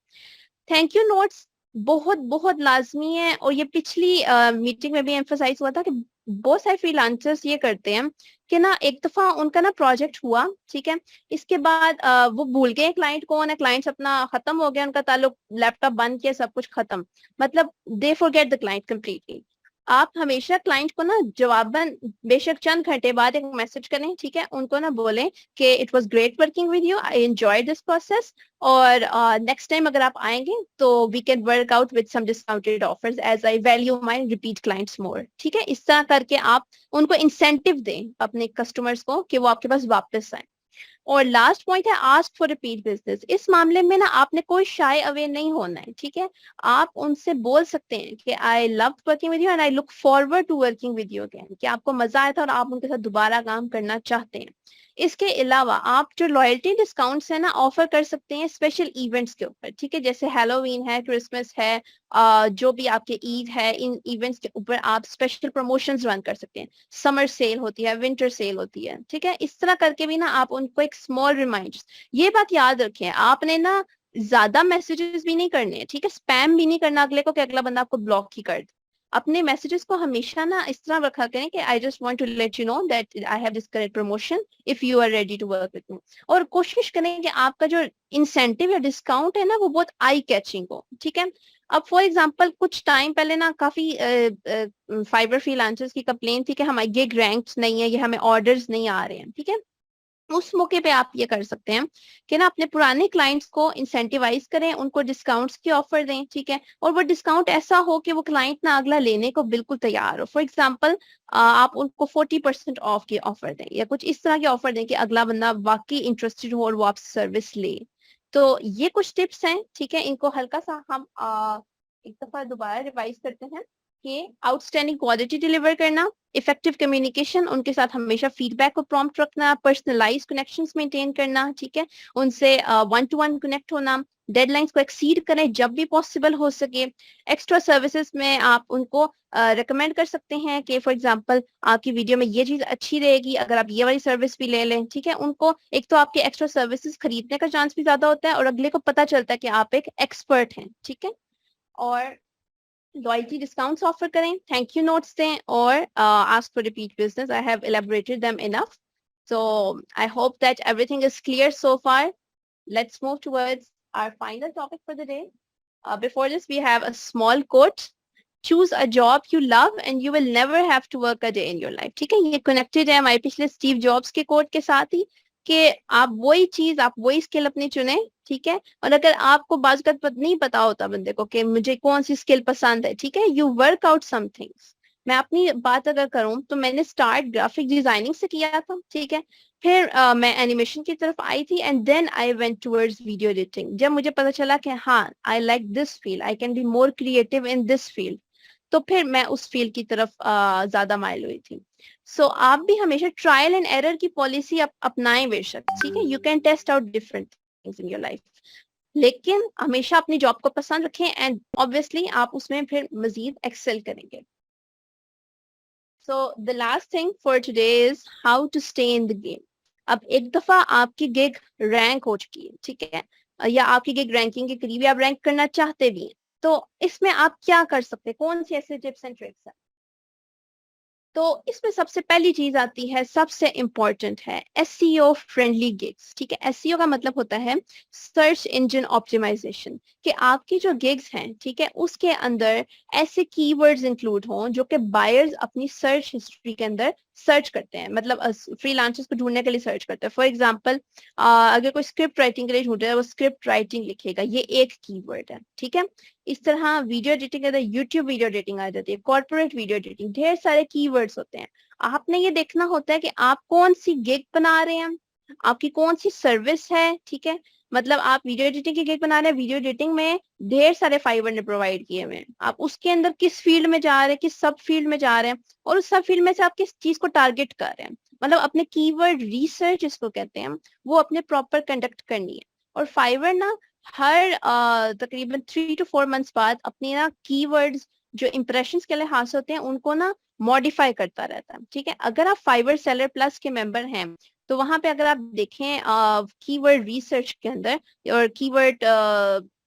Thank you notes बहुत बहुत लाजमी है, और ये पिछली मीटिंग में भी एम्फसाइज हुआ था कि बहुत सारे फ्रीलांसर्स ये करते हैं कि ना एक दफा उनका ना प्रोजेक्ट हुआ, ठीक है, इसके बाद वो भूल गए क्लाइंट कौन है, क्लाइंट्स अपना खत्म हो गया उनका ताल्लुक, लैपटॉप बंद किया, सब कुछ खत्म, मतलब they forget the client completely. आप हमेशा क्लाइंट को ना जवाबन बेशक चंद घंटे बाद एक मैसेज करें, ठीक है, उनको ना बोलें कि it was great working with you, I enjoyed this process, और नेक्स्ट टाइम अगर आप आएंगे तो we can work out with some discounted offers as I value my repeat clients more, ठीक है। इस तरह करके आप उनको इंसेंटिव दें अपने कस्टमर्स को कि वो आपके पास वापस आए। और लास्ट पॉइंट है आस्क फॉर रिपीट बिजनेस। इस मामले में ना आपने कोई शाय अवे नहीं होना है, ठीक है। आप उनसे बोल सकते हैं कि I love working with you and I look forward to working with you again, कि आपको मजा आया था और आप उनके साथ दोबारा काम करना चाहते हैं। इसके अलावा आप जो लॉयल्टी डिस्काउंट्स है ना ऑफर कर सकते हैं स्पेशल इवेंट्स के ऊपर, ठीक है, जैसे हैलोवीन है, क्रिसमस है, जो भी आपके ईद है, इन इवेंट्स के ऊपर आप स्पेशल प्रमोशंस रन कर सकते हैं। समर सेल होती है, विंटर सेल होती है, ठीक है। इस तरह करके भी ना आप उनको एक स्मॉल रिमाइंडर्स, ये बात याद रखें, आपने ना ज्यादा मैसेजेस भी नहीं करने हैं, ठीक है, स्पैम भी नहीं करना अगले को कि अगला बंदा आपको ब्लॉक ही कर दे। अपने मैसेजेस को हमेशा ना इस तरह रखा करें कि I just want to let you know that I have this correct promotion if you are ready to work with me. और कोशिश करें कि आपका जो इंसेंटिव या डिस्काउंट है ना वो बहुत आई कैचिंग हो, ठीक है। अब फॉर एग्जांपल कुछ टाइम पहले ना काफी फाइबर फ्रीलांसर्स की कंप्लेन थी कि हमारे गिग रैंक्स नहीं है, ये हमें ऑर्डर्स नहीं आ रहे हैं, ठीक है। उस मौके पे आप ये कर सकते हैं कि ना अपने पुराने क्लाइंट्स को इंसेंटिवाइज करें, उनको डिस्काउंट्स की ऑफर दें, ठीक है। और वो डिस्काउंट ऐसा हो कि वो क्लाइंट ना अगला लेने को बिल्कुल तैयार हो। फॉर एग्जांपल आप उनको 40% ऑफ की ऑफर दें या कुछ इस तरह की ऑफर दें कि अगला बंदा वाकई इंटरेस्टेड हो और वो आपसे सर्विस ले। तो ये कुछ टिप्स हैं, ठीक है, इनको हल्का सा हम एक दफा दोबारा रिवाइज करते हैं कि आउटस्टैंडिंग क्वालिटी डिलीवर करना, इफेक्टिव कम्युनिकेशन, उनके साथ हमेशा फीडबैक को प्रॉम्प्ट रखना, पर्सनलाइज कनेक्शंस मेंटेन करना, ठीक है, उनसे वन टू वन कनेक्ट होना, डेडलाइंस को एक्सीड करें जब भी पॉसिबल हो सके। एक्स्ट्रा सर्विसेज में आप उनको रिकमेंड कर सकते हैं कि फॉर एग्जांपल आपकी वीडियो में ये चीज अच्छी रहेगी अगर आप ये वाली सर्विस भी ले लें, ठीक है। उनको एक तो आपके एक्स्ट्रा सर्विसेज खरीदने का चांस भी ज्यादा होता है और अगले को पता चलता है कि आप एक एक्सपर्ट हैं, ठीक है। और लॉयल्टी डिस्काउंट्स ऑफर करें, थैंक यू नोट्स दें, और ask for repeat business. I have elaborated them enough, so I hope that everything is clear so far. Let's move towards our final topic for the day. Before this, we have a small quote: choose a job you love and you will never have to work a day in your life, ठीक है। ये connected है हमारे पिछले Steve jobs के coat के साथ ही कि आप वही चीज, आप वही स्किल अपनी चुने, ठीक है। और अगर आपको बात नहीं पता होता बंदे को कि मुझे कौन सी स्किल पसंद है, ठीक है, you work out some things. मैं अपनी बात अगर करूं तो मैंने स्टार्ट ग्राफिक डिजाइनिंग से किया था, ठीक है। फिर मैं एनिमेशन की तरफ आई थी and then I went towards video editing. जब मुझे पता चला कि हाँ I like this field, I can be more creative in this field, तो फिर मैं उस फील्ड की तरफ ज्यादा माइल हुई थी। सो आप भी हमेशा ट्रायल एंड एरर की पॉलिसी अपनाएं बेशक, ठीक है। You can test out different things in your life, लेकिन हमेशा अपनी जॉब को पसंद रखें एंड ऑब्वियसली आप उसमें फिर मजीद एक्सेल करेंगे। So the last thing for today is how to stay in the game. अब एक दफा आपकी गिग रैंक हो चुकी है, ठीक है, या आपकी गिग रैंकिंग के करीब आप रैंक करना चाहते भी हैं, तो इसमें आप क्या कर सकते हैं, कौन सी ऐसे टिप्स एंड ट्रिक्स हैं। तो इसमें सबसे पहली चीज आती है, सबसे इंपॉर्टेंट है एसईओ फ्रेंडली गिग्स, ठीक है। एसईओ का मतलब होता है सर्च इंजन ऑप्टिमाइजेशन, कि आपकी जो गिग्स हैं, ठीक है, उसके अंदर ऐसे कीवर्ड्स इंक्लूड हों जो कि बायर्स अपनी सर्च हिस्ट्री के अंदर सर्च करते हैं, मतलब फ्रीलांसर्स को ढूंढने के लिए सर्च करते हैं। फॉर एग्जांपल अगर कोई स्क्रिप्ट राइटिंग के लिए ढूंढ रहा है वो स्क्रिप्ट राइटिंग लिखेगा, ये एक कीवर्ड है, ठीक है। इस तरह वीडियो एडिटिंग के अंदर यूट्यूब वीडियो एडिटिंग आ जाती है, कॉर्पोरेट वीडियो एडिटिंग, ढेर सारे कीवर्ड्स होते हैं। आपने ये देखना होता है कि आप कौन सी गिग बना रहे हैं, आपकी कौन सी सर्विस है, ठीक है। मतलब आप वीडियो एडिटिंग की गिग बना रहे हैं, वीडियो एडिटिंग में ढेर सारे फाइवर ने प्रोवाइड किए हुए हैं, आप उसके अंदर किस फील्ड में जा रहे हैं, किस सब फील्ड में जा रहे हैं, और उस सब फील्ड में से आप किस चीज को टारगेट कर रहे हैं। मतलब अपने कीवर्ड रिसर्च जिसको कहते हैं वो अपने प्रॉपर कंडक्ट करनी है। और फाइवर ना हर तकरीबन 3 to 4 months बाद अपनी ना कीवर्ड्स जो इंप्रेशंस के लिहाज से होते हैं उनको ना मॉडिफाई करता रहता है, ठीक है। अगर आप फाइवर सेलर प्लस के मेंबर हैं तो वहां पे अगर आप देखें कीवर्ड रिसर्च के अंदर और कीवर्ड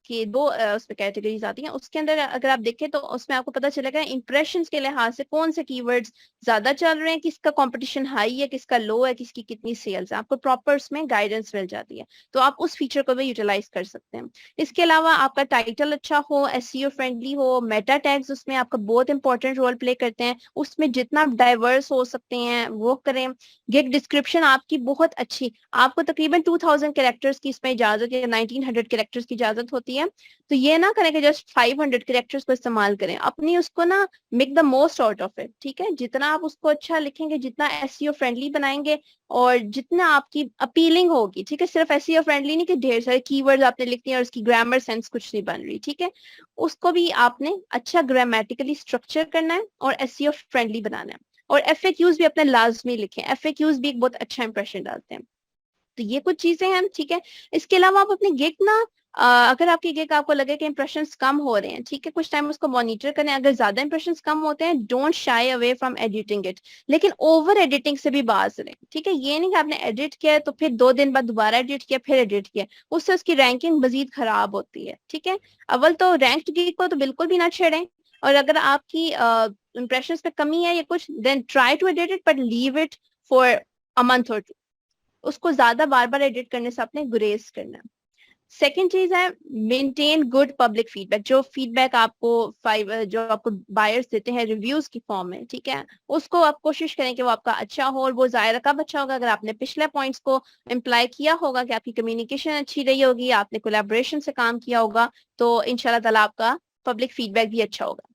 कि दो उसमें कैटेगरीज आती हैं। उसके अंदर अगर आप देखें तो उसमें आपको पता चलेगा इंप्रेशंस के लिहाज से कौन से कीवर्ड्स ज्यादा चल रहे हैं, किसका कंपटीशन हाई है, किसका लो है, किसकी कितनी सेल्स है, आपको प्रॉपर उसमें गाइडेंस मिल जाती है। तो आप उस फीचर को भी यूटिलाइज कर सकते हैं। इसके अलावा आपका टाइटल अच्छा हो, एसईओ फ्रेंडली हो, मेटा टैग्स उसमें आपका बहुत इंपॉर्टेंट रोल प्ले करते हैं, उसमें जितना डाइवर्स हो सकते हैं वो करें। गिग डिस्क्रिप्शन आपकी बहुत अच्छी, आपको तकरीबन 2000 कैरेक्टर्स की इसमें इजाजत या 1900 कैरेक्टर्स की इजाजत होती है। तो ये ना करें कि जस्ट 500 कैरेक्टर्स को इस्तेमाल करें, अपनी उसको ना make the most out of it. ठीक है, जितना आप उसको अच्छा लिखेंगे, जितना एसईओ फ्रेंडली बनाएंगे और जितना आपकी अपीलिंग होगी, ठीक है, सिर्फ एसईओ फ्रेंडली नहीं कि ढेर सारे कीवर्ड्स आपने लिख दिए और उसकी ग्रामर सेंस कुछ नहीं बन रही, ठीक है, उसको भी आपने अच्छा ग्रामेटिकली स्ट्रक्चर करना है और एसईओ फ्रेंडली बनाना है। और एफएक्यूज भी अपने लाजमी लिखें, एफएक्यूज भी एक बहुत अच्छा इंप्रेशन डालते हैं। तो ये कुछ चीजें हैं, ठीक है। इसके अलावा आप अपनी गिग ना अगर आपकी गिग आपको लगे कि इंप्रेशंस कम हो रहे हैं, ठीक है, कुछ टाइम उसको मॉनिटर करें। अगर ज्यादा इंप्रेशंस कम होते हैं, don't shy away from editing it, लेकिन ओवर एडिटिंग से भी बाज रहें, ठीक है। ये नहीं कि आपने एडिट किया तो फिर 2 दिन बाद दोबारा एडिट किया फिर एडिट किया, उससे उसकी रैंकिंग मजीद खराब होती है, ठीक है। अव्वल तो रैंक्ड गिग को तो बिल्कुल भी ना छेड़ें, और अगर आपकी इंप्रेशंस पे कमी है या कुछ, then try to edit it but leave it for a month और 2। उसको ज्यादा बार बार एडिट करने से आपने गुरेज करना है। सेकेंड चीज है मेंटेन गुड पब्लिक फीडबैक। जो फीडबैक आपको जो आपको बायर्स देते हैं रिव्यूज की फॉर्म में, ठीक है, उसको आप कोशिश करें कि वो आपका अच्छा हो। और वो जाहिर कब अच्छा होगा, अगर आपने पिछले पॉइंट्स को इम्प्लाई किया होगा कि आपकी कम्युनिकेशन अच्छी रही होगी, आपने कोलैबोरेशन से काम किया होगा, तो इंशाल्लाह ताला आपका पब्लिक फीडबैक भी अच्छा होगा।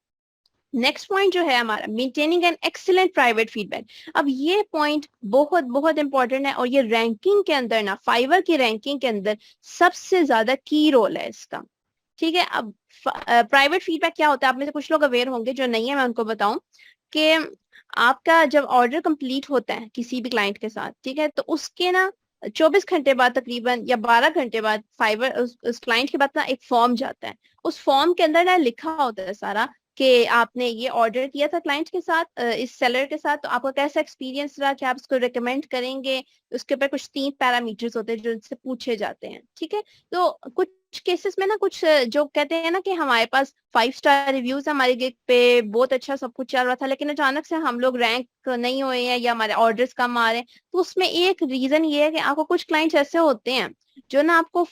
नेक्स्ट पॉइंट जो है हमारा, maintaining an excellent private feedback. अब ये पॉइंट बहुत बहुत इंपॉर्टेंट है और ये रैंकिंग के अंदर ना, फाइवर की रैंकिंग के अंदर सबसे ज्यादा की रोल है इसका, ठीक है। अब प्राइवेट फीडबैक क्या होता है, आप में से कुछ लोग अवेयर होंगे, जो नहीं है मैं उनको बताऊं कि आपका जब ऑर्डर कंप्लीट होता है किसी भी क्लाइंट के साथ, ठीक है, तो उसके ना 24 घंटे बाद तकरीबन या 12 घंटे बाद फाइवर उस क्लाइंट के पास ना एक फॉर्म जाता है। उस फॉर्म के अंदर ना लिखा होता है सारा कि आपने ये ऑर्डर किया था क्लाइंट के साथ, इस सेलर के साथ, तो आपका कैसा एक्सपीरियंस रहा, कि आप उसको रिकमेंड करेंगे। उसके ऊपर कुछ 3 पैरामीटर्स होते हैं जो उनसे पूछे जाते हैं, ठीक है। तो कुछ केसेस में ना कुछ जो कहते हैं ना कि हमारे पास 5 स्टार रिव्यूज है, हमारी गिग पे बहुत अच्छा सब कुछ चल रहा था, लेकिन अचानक से हम लोग रैंक नहीं हुए हैं या हमारे ऑर्डर्स कम आ रहे हैं। तो उसमें एक रीजन ये है कि आपको कुछ क्लाइंट्स ऐसे होते हैं जो ना आपको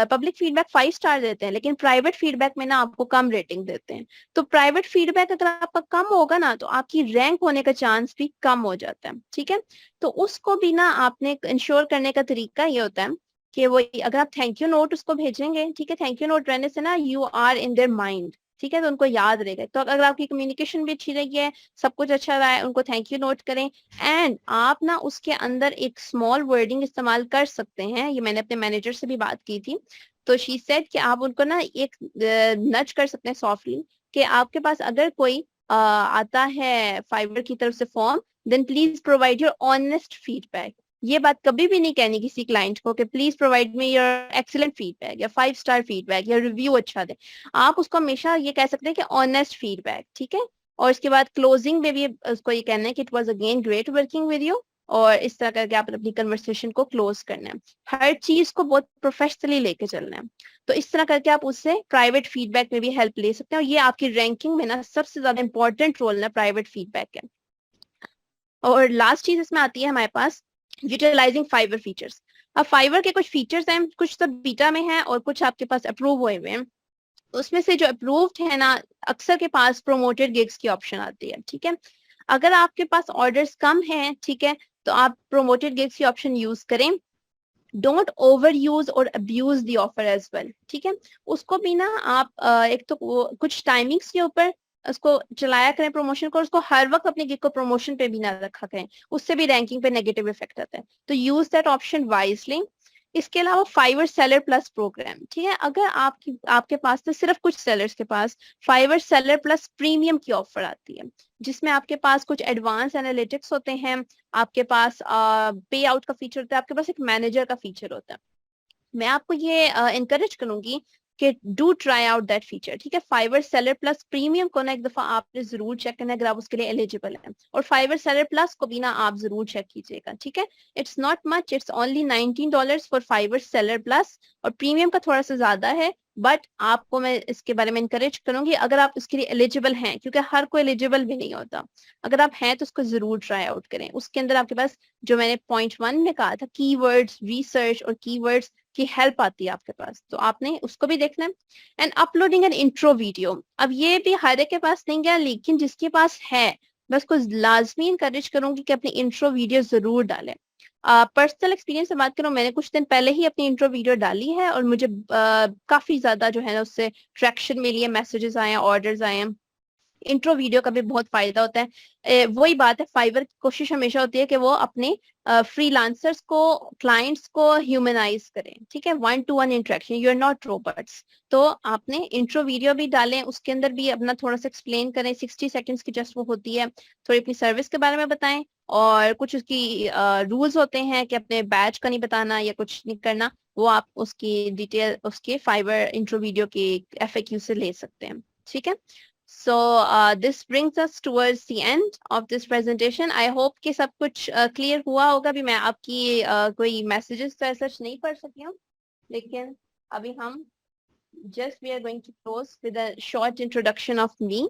पब्लिक फीडबैक 5 स्टार देते हैं, लेकिन प्राइवेट फीडबैक में ना आपको कम रेटिंग देते हैं। तो प्राइवेट फीडबैक अगर आपका कम होगा ना, तो आपकी रैंक होने का चांस भी कम हो जाता है, ठीक है। तो उसको भी ना आपने इंश्योर करने का तरीका ये होता है कि वो, अगर आप थैंक यू नोट उसको भेजेंगे, ठीक है, थैंक यू नोट रहने से ना you are in their mind, ठीक है, तो उनको याद रहेगा। तो अगर आपकी कम्युनिकेशन भी अच्छी रही है, सब कुछ अच्छा रहा है, उनको थैंक यू नोट करें। एंड आप ना उसके अंदर एक स्मॉल वर्डिंग इस्तेमाल कर सकते हैं, ये मैंने अपने मैनेजर से भी बात की थी। तो शी सेड कि आप उनको ना एक नच कर सकते हैं सॉफ्टली, कि आपके पास अगर कोई आता है फाइवर की तरफ से form, then please provide your honest feedback. ये बात कभी भी नहीं कहनी किसी क्लाइंट को कि please provide me your excellent feedback या 5 स्टार फीडबैक या रिव्यू अच्छा दे। आप उसको हमेशा ये कह सकते हैं कि ऑनेस्ट फीडबैक, ठीक है। और इसके बाद क्लोजिंग में भी उसको ये कहना है कि it was again great working with you, और इस तरह करके आप अपनी कन्वर्सेशन को क्लोज करना है। हर चीज को बहुत प्रोफेशनली लेके चलना है। तो इस तरह करके आप उससे प्राइवेट फीडबैक में भी हेल्प ले सकते हैं, और ये आपकी रैंकिंग में ना सबसे ज्यादा इंपॉर्टेंट रोल ना प्राइवेट फीडबैक है। और लास्ट चीज इसमें आती है हमारे पास यूटिलाइजिंग फाइवर फीचर्स। अब फाइवर के कुछ फीचर्स हैं, कुछ तो बीटा में है और कुछ आपके पास अप्रूव हुए हुए हैं। उसमें से जो अप्रूव्ड है ना, अक्सर के पास प्रोमोटेड गिग्स की ऑप्शन आती है, ठीक है। अगर आपके पास ऑर्डर्स कम हैं, ठीक है, तो आप प्रोमोटेड गिग्स की ऑप्शन यूज करें। डोंट ओवर यूज और abuse the offer as well, ठीक है। उसको भी ना आप एक तो कुछ टाइमिंग्स के ऊपर उसको चलाया करें प्रमोशन को, उसको हर वक्त अपने गिग को प्रमोशन पे भी ना रखा करें, उससे भी रैंकिंग पे नेगेटिव इफेक्ट आता है। तो यूज दैट ऑप्शन वाइजली। इसके अलावा फाइवर सेलर प्लस प्रोग्राम, ठीक है, अगर आपके पास तो सिर्फ कुछ सेलर्स के पास फाइवर सेलर प्लस प्रीमियम की ऑफर आती है, जिसमें आपके पास कुछ एडवांस एनालिटिक्स होते हैं, आपके पास पे आउट का फीचर होता है, आपके पास एक मैनेजर का फीचर होता है। मैं आपको ये इनकरेज करूंगी कि do try out that feature, ठीक है। फाइवर सेलर प्लस प्रीमियम को ना एक दफा आपने जरूर चेक करना है अगर आप उसके लिए एलिजिबल हैं, और फाइवर सेलर प्लस को भी ना आप जरूर चेक कीजिएगा, ठीक है। It's not much, it's only $19 for Fiverr seller plus, और प्रीमियम का थोड़ा सा ज्यादा है, बट आपको मैं इसके बारे में इंकरेज करूंगी अगर आप इसके लिए एलिजिबल हैं, क्योंकि हर कोई एलिजिबल भी नहीं होता। अगर आप हैं तो उसको जरूर ट्राई आउट करें। उसके अंदर आपके पास जो मैंने पॉइंट 1 में कहा था, कीवर्ड्स रिसर्च और कीवर्ड्स की हेल्प आती है आपके पास, तो आपने उसको भी देखना है। And uploading an intro video, अब ये भी हर एक के पास नहीं गया, लेकिन जिसके पास है मैं उसको लाजमी इंकरेज करूंगी कि अपनी इंट्रो वीडियो जरूर डालें। पर्सनल एक्सपीरियंस से बात करूं, मैंने कुछ दिन पहले ही अपनी इंट्रो वीडियो डाली है और मुझे काफी ज्यादा जो है ना उससे ट्रैक्शन मिली है, मैसेजेस आए हैं, ऑर्डर्स आए हैं। इंट्रो वीडियो का भी बहुत फायदा होता है। वही बात है, फाइवर की कोशिश हमेशा होती है कि वो अपने फ्रीलांसर्स को, क्लाइंट्स को ह्यूमनाइज करें, ठीक है, 1-to-1 interaction, you are not robots. तो आपने इंट्रो वीडियो भी डालें, उसके अंदर भी अपना थोड़ा सा एक्सप्लेन करें, 60 सेकंड्स की जस्ट वो होती है, थोड़ी अपनी सर्विस के बारे में बताएं और कुछ उसकी रूल्स होते हैं कि अपने बैच का नहीं बताना या कुछ नहीं करना, वो आप उसकी डिटेल उसके फाइवर इंट्रो वीडियो के FAQ से ले सकते हैं, ठीक है। So this brings us towards the end of this presentation. I hope कि सब कुछ clear हुआ होगा। भी मैं आपकी कोई messages तो ऐसा नहीं पढ़ सकी हूँ, लेकिन अभी हम just we are going to close with a short introduction of me.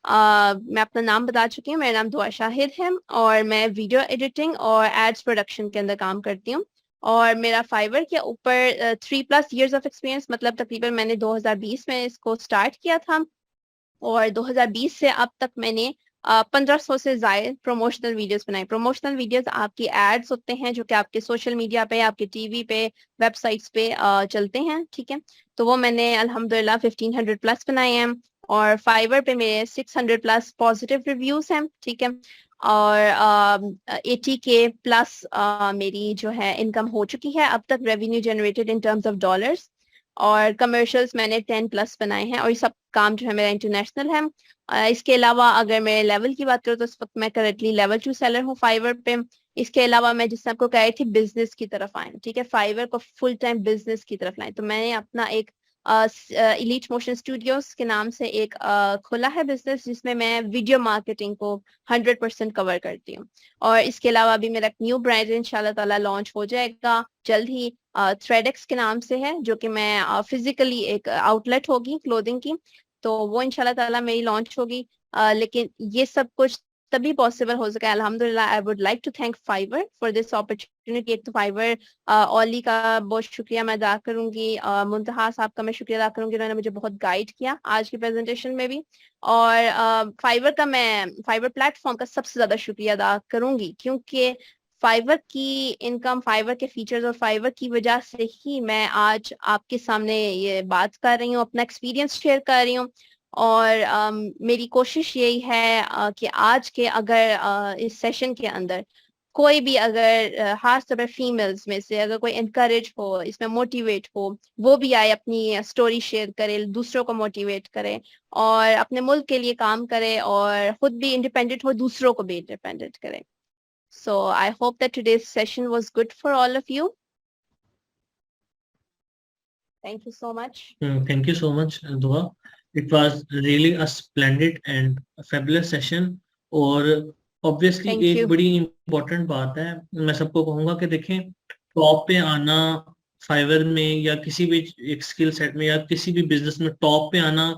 मैं अपना नाम बता चुकी हूँ, मेरा नाम दुआ शाहिद है और मैं वीडियो एडिटिंग और एड्स प्रोडक्शन के अंदर काम करती हूँ। और मेरा फाइवर के ऊपर 3+ years ऑफ एक्सपीरियंस, मतलब तकरीबन मैंने 2020 में इसको स्टार्ट किया था और 2020 से अब तक मैंने 1500 से ज्यादा प्रमोशनल वीडियोस बनाए। प्रमोशनल वीडियोस आपकी एड्स होते हैं जो कि आपके सोशल मीडिया पे, आपके टीवी पे, वेबसाइट्स पे चलते हैं, ठीक है। तो वो मैंने अल्हम्दुलिल्लाह 1500+ बनाए हैं और फाइवर पे मेरे 600+ पॉजिटिव रिव्यूज हैं, ठीक है। और 80K+ मेरी जो है इनकम हो चुकी है अब तक, revenue generated in terms of dollars. और कमर्शियल्स मैंने 10+ बनाए हैं और ये सब काम जो है मेरा इंटरनेशनल है। इसके अलावा अगर मैं लेवल की बात करूँ तो इस वक्त मैं करेंटली लेवल 2 सेलर हूँ फाइवर पे। इसके अलावा मैं जिससे आपको कह रही थी बिजनेस की तरफ आए, ठीक है, फाइवर को फुल टाइम बिजनेस की तरफ लाए, तो मैंने अपना एक इलीट मोशन स्टूडियोज के नाम से एक खोला है बिजनेस, जिसमें मैं वीडियो मार्केटिंग को 100% कवर करती हूँ। और इसके अलावा अभी मेरा न्यू ब्रांड इंशाल्लाह ताला लॉन्च हो जाएगा जल्द ही, थ्रेडेक्स के नाम से है, जो कि मैं फिजिकली एक आउटलेट होगी क्लोथिंग की, तो वो इंशाल्लाह ताला मेरी लॉन्च होगी। लेकिन ये सब कुछ तभी पॉसिबल हो सका अल्हम्दुलिल्लाह। I would like to thank Fiverr for this opportunity. एक तो फाइवर ओली का बहुत शुक्रिया मैं अदा करूंगी, मुंतहा साहब का मैं शुक्रिया अदा करूंगी, उन्होंने मुझे बहुत गाइड किया आज की प्रेजेंटेशन में भी। और फाइवर का मैं फाइवर प्लेटफॉर्म का सबसे ज्यादा शुक्रिया अदा करूंगी, क्योंकि फाइवर की इनकम, फाइवर के फीचर्स और फाइवर की वजह से ही मैं आज आपके सामने ये बात कर रही हूँ, अपना एक्सपीरियंस शेयर कर रही हूँ। और मेरी कोशिश यही है कि आज के अगर इस सेशन के अंदर कोई भी अगर खास तौर पर फीमेल्स में से अगर कोई इनकरेज हो, इसमें मोटिवेट हो, वो भी आए, अपनी स्टोरी शेयर करे, दूसरों को मोटिवेट करे और अपने मुल्क के लिए काम करे और खुद भी इंडिपेंडेंट हो, दूसरों को भी इंडिपेंडेंट करे। So I hope that today's session was good for all of you. Thank you so much. Thank you so much, Dua. It was really a splendid and fabulous session. और obviously Thank एक you. बड़ी important बात है, मैं सबको कहूँगा कि देखें, टॉप पे आना फाइवर में या किसी भी एक स्किल सेट में या किसी भी बिजनेस में टॉप पे आना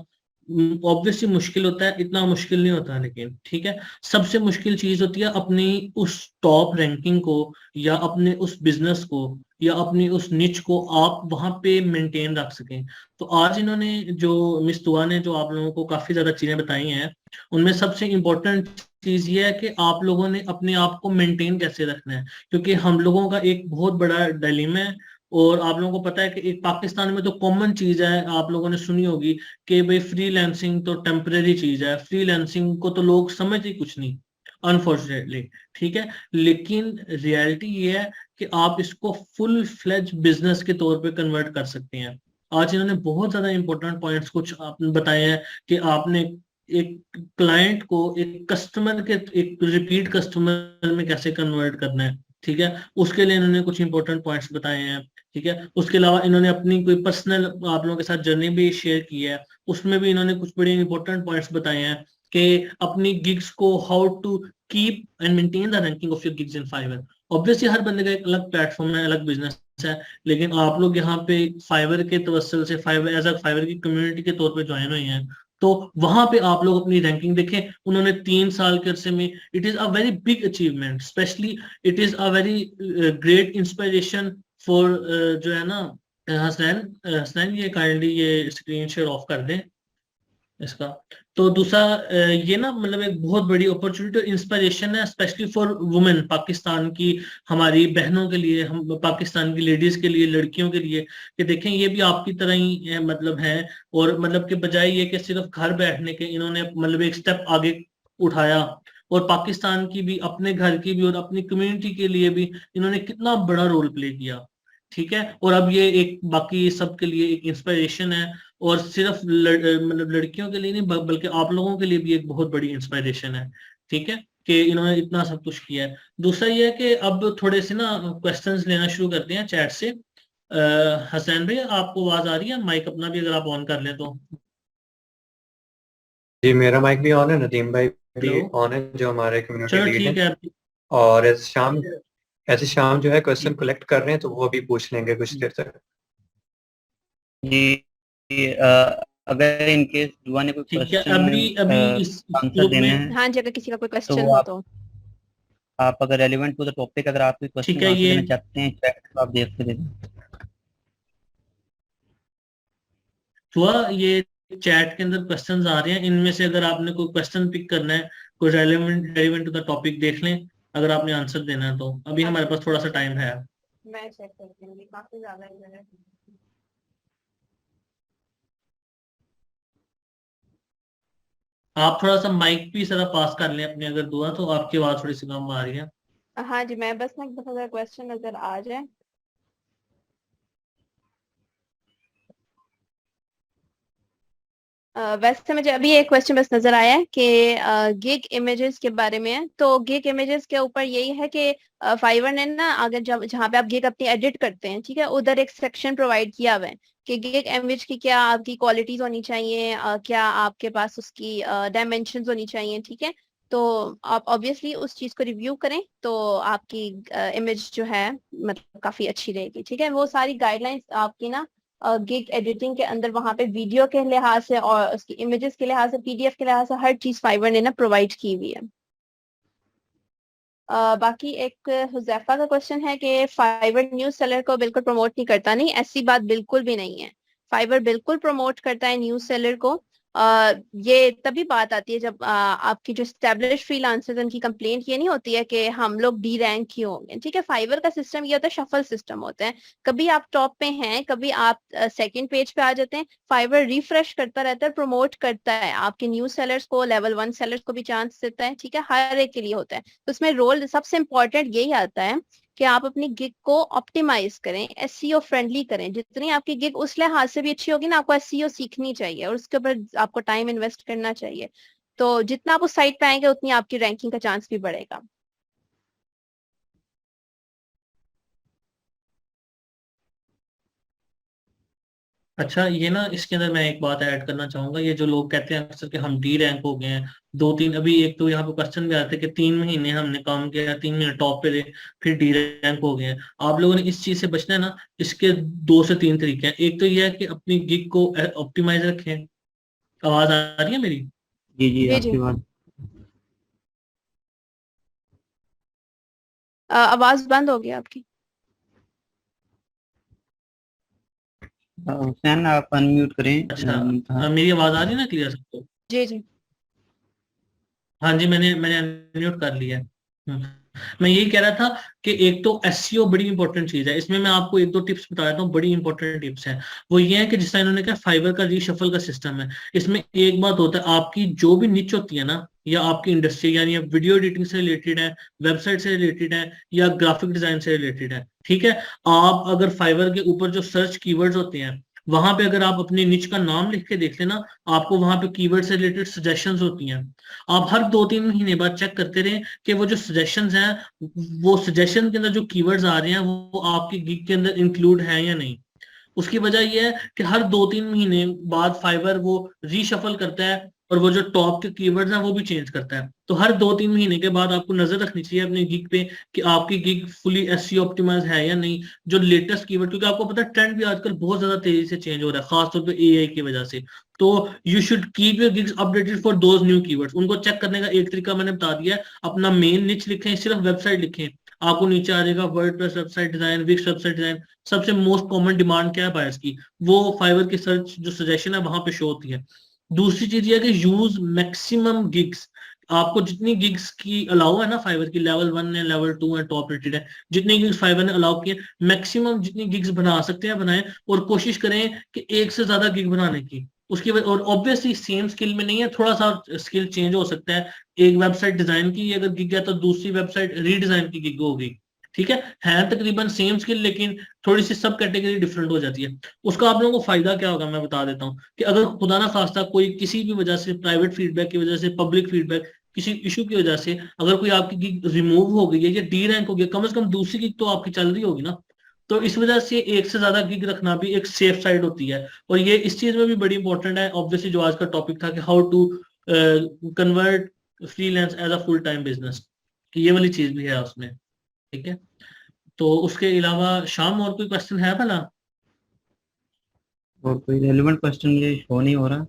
ऑब्वियसली मुश्किल होता है, इतना मुश्किल नहीं होता, लेकिन ठीक है, सबसे मुश्किल चीज होती है अपनी उस टॉप रैंकिंग को या अपने उस बिजनेस को या अपनी उस निच को आप वहां पे मेंटेन रख सकें। तो आज इन्होंने जो मिस दुआ ने जो आप लोगों को काफी ज्यादा चीजें बताई हैं, उनमें सबसे इम्पोर्टेंट चीज ये है कि आप लोगों ने अपने आप को मेंटेन कैसे रखना है, क्योंकि हम लोगों का एक बहुत बड़ा डिलेमा है। और आप लोगों को पता है कि एक पाकिस्तान में तो कॉमन चीज है, आप लोगों ने सुनी होगी कि भाई फ्रीलांसिंग तो टेम्परेरी चीज है, फ्रीलांसिंग को तो लोग समझ ही कुछ नहीं, अनफॉर्चुनेटली, ठीक है। लेकिन रियलिटी ये है कि आप इसको फुल फ्लेज बिजनेस के तौर पे कन्वर्ट कर सकते हैं। आज इन्होंने बहुत ज्यादा इंपॉर्टेंट पॉइंट्स कुछ आपने बताए हैं कि आपने एक क्लाइंट को एक कस्टमर के एक रिपीट कस्टमर में कैसे कन्वर्ट करना है, ठीक है, उसके लिए इन्होंने कुछ इंपॉर्टेंट पॉइंट्स बताए हैं, ठीक है। उसके अलावा इन्होंने अपनी कोई पर्सनल आप लोगों के साथ जर्नी भी शेयर की है, उसमें भी इन्होंने कुछ बड़े इंपॉर्टेंट पॉइंट्स बताए हैं कि अपनी गिग्स को how to keep and maintain the ranking of your gigs in Fiverr. Obviously हर बंदे का एक अलग प्लेटफॉर्म है, अलग बिजनेस है, लेकिन आप लोग यहाँ पे फाइवर के तवस्सुल से फाइवर एज अ फाइवर की कम्युनिटी के तौर पे ज्वाइन हुए हैं, तो वहां पे आप लोग अपनी रैंकिंग देखें। उन्होंने 3 साल के अरसे में, it is a very big achievement, specially it is a very great inspiration for जो है ना हसनैन। हसनैन ये काइंडली ये स्क्रीन शेयर ऑफ कर दें इसका। तो दूसरा ये ना मतलब एक बहुत बड़ी अपॉर्चुनिटी और इंस्पिरेशन है, स्पेशली फॉर वुमेन, पाकिस्तान की हमारी बहनों के लिए, हम पाकिस्तान की लेडीज के लिए, लड़कियों के लिए, कि देखें ये भी आपकी तरह ही मतलब है। और मतलब के बजाय ये कि सिर्फ घर बैठने के, इन्होंने मतलब एक स्टेप आगे उठाया, और पाकिस्तान की भी, अपने घर की भी और अपनी कम्युनिटी के लिए भी इन्होंने कितना बड़ा रोल प्ले किया। ठीक है, और अब ये एक बाकी सबके लिए एक इंस्पिरेशन है, और सिर्फ मतलब लड़कियों के लिए नहीं बल्कि आप लोगों के लिए भी एक बहुत बड़ी इंस्पिरेशन है। ठीक है, कि इन्होंने इतना सब कुछ किया है। दूसरा ये है कि अब थोड़े से ना क्वेश्चंस लेना शुरू करते हैं चैट से। हसैन भाई आपको आवाज आ रही है? माइक अपना भी अगर आप ऑन कर लें तो। जी मेरा माइक भी ऑन है, नदीम भाई भी हेलो, ऑन है जो हमारे कम्युनिटी चलो लीड ठीक हैं। है। और ऐसे शाम जो है क्वेश्चन कलेक्ट कर रहे हैं, तो वो भी पूछ लेंगे कुछ देर तक। जी अगर इन केस दुआ ने कोई ठीक है, क्वेश्चन अभी अभी इस आंसर ग्रुप देने में, हैं, हाँ जी, अगर किसी का कोई तो क्वेश्चन वो हो तो। आप अगर रेलिवेंट टू द टॉपिक अगर आप कोई ठीक क्वेश्चन है, आंसर ये देना चाहते हैं चैट तो आप देख के दे दें। हुआ ये चैट के अंदर क्वेश्चंस आ रहे हैं, इनमें से अगर आपने कोई क्वेश्चन पिक करना है, कोई रेलिवेंट टू द टॉपिक देख लें, अगर आपने आंसर देना है तो अभी हमारे पास थोड़ा सा टाइम है। मैं चेक करती हूँ, काफी ज्यादा इधर है। आप थोड़ा सा माइक भी जरा पास कर लें अपने, अगर दुआ, तो आपकी आवाज थोड़ी सी कम आ रही है। हाँ जी, मैं बस ना एक दफा क्वेश्चन नजर आ जाए। वैसे मुझे अभी एक क्वेश्चन बस नजर आया है कि गिग इमेजेस के बारे में है। तो गिग इमेजेस के ऊपर यही है कि फाइवर ने ना, अगर जब जहाँ पे आप गिग अपनी एडिट करते हैं, ठीक है, उधर एक सेक्शन प्रोवाइड किया हुआ है कि गिग इमेज की क्या आपकी क्वालिटीज होनी चाहिए, क्या आपके पास उसकी डायमेंशंस होनी चाहिए। ठीक है, तो आप ऑब्वियसली उस चीज को रिव्यू करें तो आपकी इमेज जो है मतलब काफी अच्छी रहेगी। ठीक है, वो सारी गाइडलाइंस आपकी ना गिग एडिटिंग के अंदर वहां पे वीडियो के लिहाज से और उसकी इमेजेस के लिहाज से, पीडीएफ के लिहाज से हर चीज फाइवर ने ना प्रोवाइड की हुई है। बाकी एक हुजैफा का क्वेश्चन है कि फाइवर न्यूज सेलर को बिल्कुल प्रमोट नहीं करता। नहीं, ऐसी बात बिल्कुल भी नहीं है। फाइवर बिल्कुल प्रमोट करता है न्यूज सेलर को। ये तभी बात आती है जब आपकी जो स्टैब्लिश फ्रीलांसर्स, उनकी कंप्लेंट ये नहीं होती है कि हम लोग डी रैंक क्यों हो गए। ठीक है, फाइवर का सिस्टम ये होता है, शफल सिस्टम होता है। कभी आप टॉप पे हैं, कभी आप सेकंड पेज पे आ जाते हैं। फाइवर रिफ्रेश करता रहता है, प्रमोट करता है आपके न्यूज सेलर्स को, लेवल 1 सेलर्स को भी चांस देता है। ठीक है, हर एक के लिए होता है। तो उसमें रोल सबसे इंपॉर्टेंट यही आता है कि आप अपनी गिग को ऑप्टिमाइज करें, एसईओ फ्रेंडली करें। जितनी आपकी गिग उस लिहाज से भी अच्छी होगी ना, आपको एसईओ सीखनी चाहिए और उसके ऊपर आपको टाइम इन्वेस्ट करना चाहिए। तो जितना आप उस साइट पे आएंगे उतनी आपकी रैंकिंग का चांस भी बढ़ेगा। अच्छा, ये ना इसके अंदर मैं एक बात ऐड करना चाहूंगा। ये जो लोग कहते हैं अक्सर कि हम डी रैंक हो गए हैं, 2-3, अभी एक तो यहाँ पे क्वेश्चन भी आते हैं कि 3 महीने हमने काम किया, 3 महीने टॉप पे रहे, फिर डी रैंक हो गए हैं। आप लोगों ने इस चीज से बचना है ना। इसके 2 से 3 तरीके हैं। एक तो ये है कि अपनी गिग को ऑप्टिमाइज रखें। आवाज आ रही है मेरी? जी जी जी जी, आपकी बात। आवाज बंद हो गई आपकी। हुसैन आप अनम्यूट करें। अच्छा, हाँ मेरी आवाज आ रही है ना क्लियर सबको? जी जी। हाँ जी, मैंने अनम्यूट कर लिया है। मैं यही कह रहा था कि एक तो एसईओ बड़ी इंपॉर्टेंट चीज है। इसमें मैं आपको 1-2 टिप्स बता देता हूँ, बड़ी इंपॉर्टेंट टिप्स हैं। वो ये है कि जिस तरह इन्होंने कहा फाइवर का रीशफल का सिस्टम है, इसमें एक बात होता है, आपकी जो भी निच होती है ना, या आपकी इंडस्ट्री, यानी वीडियो एडिटिंग से रिलेटेड है, वेबसाइट से रिलेटेड है, या ग्राफिक डिजाइन से रिलेटेड है, ठीक है, आप अगर फाइवर के ऊपर जो सर्च कीवर्ड्स होते हैं, वहां पे अगर आप अपनी निच का नाम लिख के देख लेना, आपको वहां पे कीवर्ड से रिलेटेड सजेशंस होती हैं। आप हर 2-3 महीने बाद चेक करते रहें कि वो जो सजेशंस हैं, वो सजेशन के अंदर जो कीवर्ड्स आ रहे हैं वो आपकी गिग के अंदर इंक्लूड है या नहीं। उसकी वजह यह है कि हर 2-3 महीने बाद फाइवर वो रीशफल करता है और वो जो टॉप के कीवर्ड्स हैं वो भी चेंज करता है। तो हर 2-3 महीने के बाद आपको नजर रखनी चाहिए अपनी गिग पे कि आपकी गिग फुली एसईओ ऑप्टिमाइज है या नहीं, जो लेटेस्ट कीवर्ड, क्योंकि आपको पता है ट्रेंड भी आजकल बहुत ज्यादा तेजी से चेंज हो रहा है, खासतौर पे एआई की वजह से। तो you should keep your gigs updated for those new keywords. उनको चेक करने का एक तरीका मैंने बता दिया है, अपना मेन निच लिखें, सिर्फ वेबसाइट लिखें, आपको नीचे आ जाएगा WordPress website design, Wix website design, सबसे मोस्ट कॉमन डिमांड क्या है बायर्स की, वो फाइवर की सर्च जो सजेशन है वहां पे शो होती है। दूसरी चीज ये है कि यूज मैक्सिमम गिग्स। आपको जितनी गिग्स की अलाउ है ना फाइवर की, लेवल 1 है, लेवल 2 है, टॉप रेटेड है, जितनी गिग्स फाइवर ने अलाउ की है, मैक्सिमम जितनी गिग्स बना सकते हैं बनाएं, और कोशिश करें कि एक से ज्यादा गिग बनाने की। उसकी वजह, और ऑब्वियसली सेम स्किल में नहीं है, थोड़ा सा स्किल चेंज हो सकता है। एक वेबसाइट डिजाइन की अगर गिग है तो दूसरी वेबसाइट रीडिजाइन की गिग होगी, ठीक है तकरीबन सेम स्किल, लेकिन थोड़ी सी सब कैटेगरी डिफरेंट हो जाती है। उसका आप लोगों को फायदा क्या होगा मैं बता देता हूँ, कि अगर खुदा ना खास्ता कोई किसी भी वजह से, प्राइवेट फीडबैक की वजह से, पब्लिक फीडबैक, किसी इशू की वजह से अगर कोई आपकी गिग रिमूव हो गई है या डी रैंक हो गया, कम से कम दूसरी गिग तो आपकी चल रही होगी ना। तो इस वजह से एक से ज्यादा गिग रखना भी एक सेफ साइड होती है। और ये इस चीज में भी बड़ी इंपॉर्टेंट है, ऑब्वियसली जो आज का टॉपिक था कि how to convert freelance as a full time business, ये वाली चीज भी है उसमें, ठीक है। तो उसके अलावा शाम और कोई क्वेश्चन है भला? और कोई रेलिवेंट क्वेश्चन ये शो नहीं हो रहा।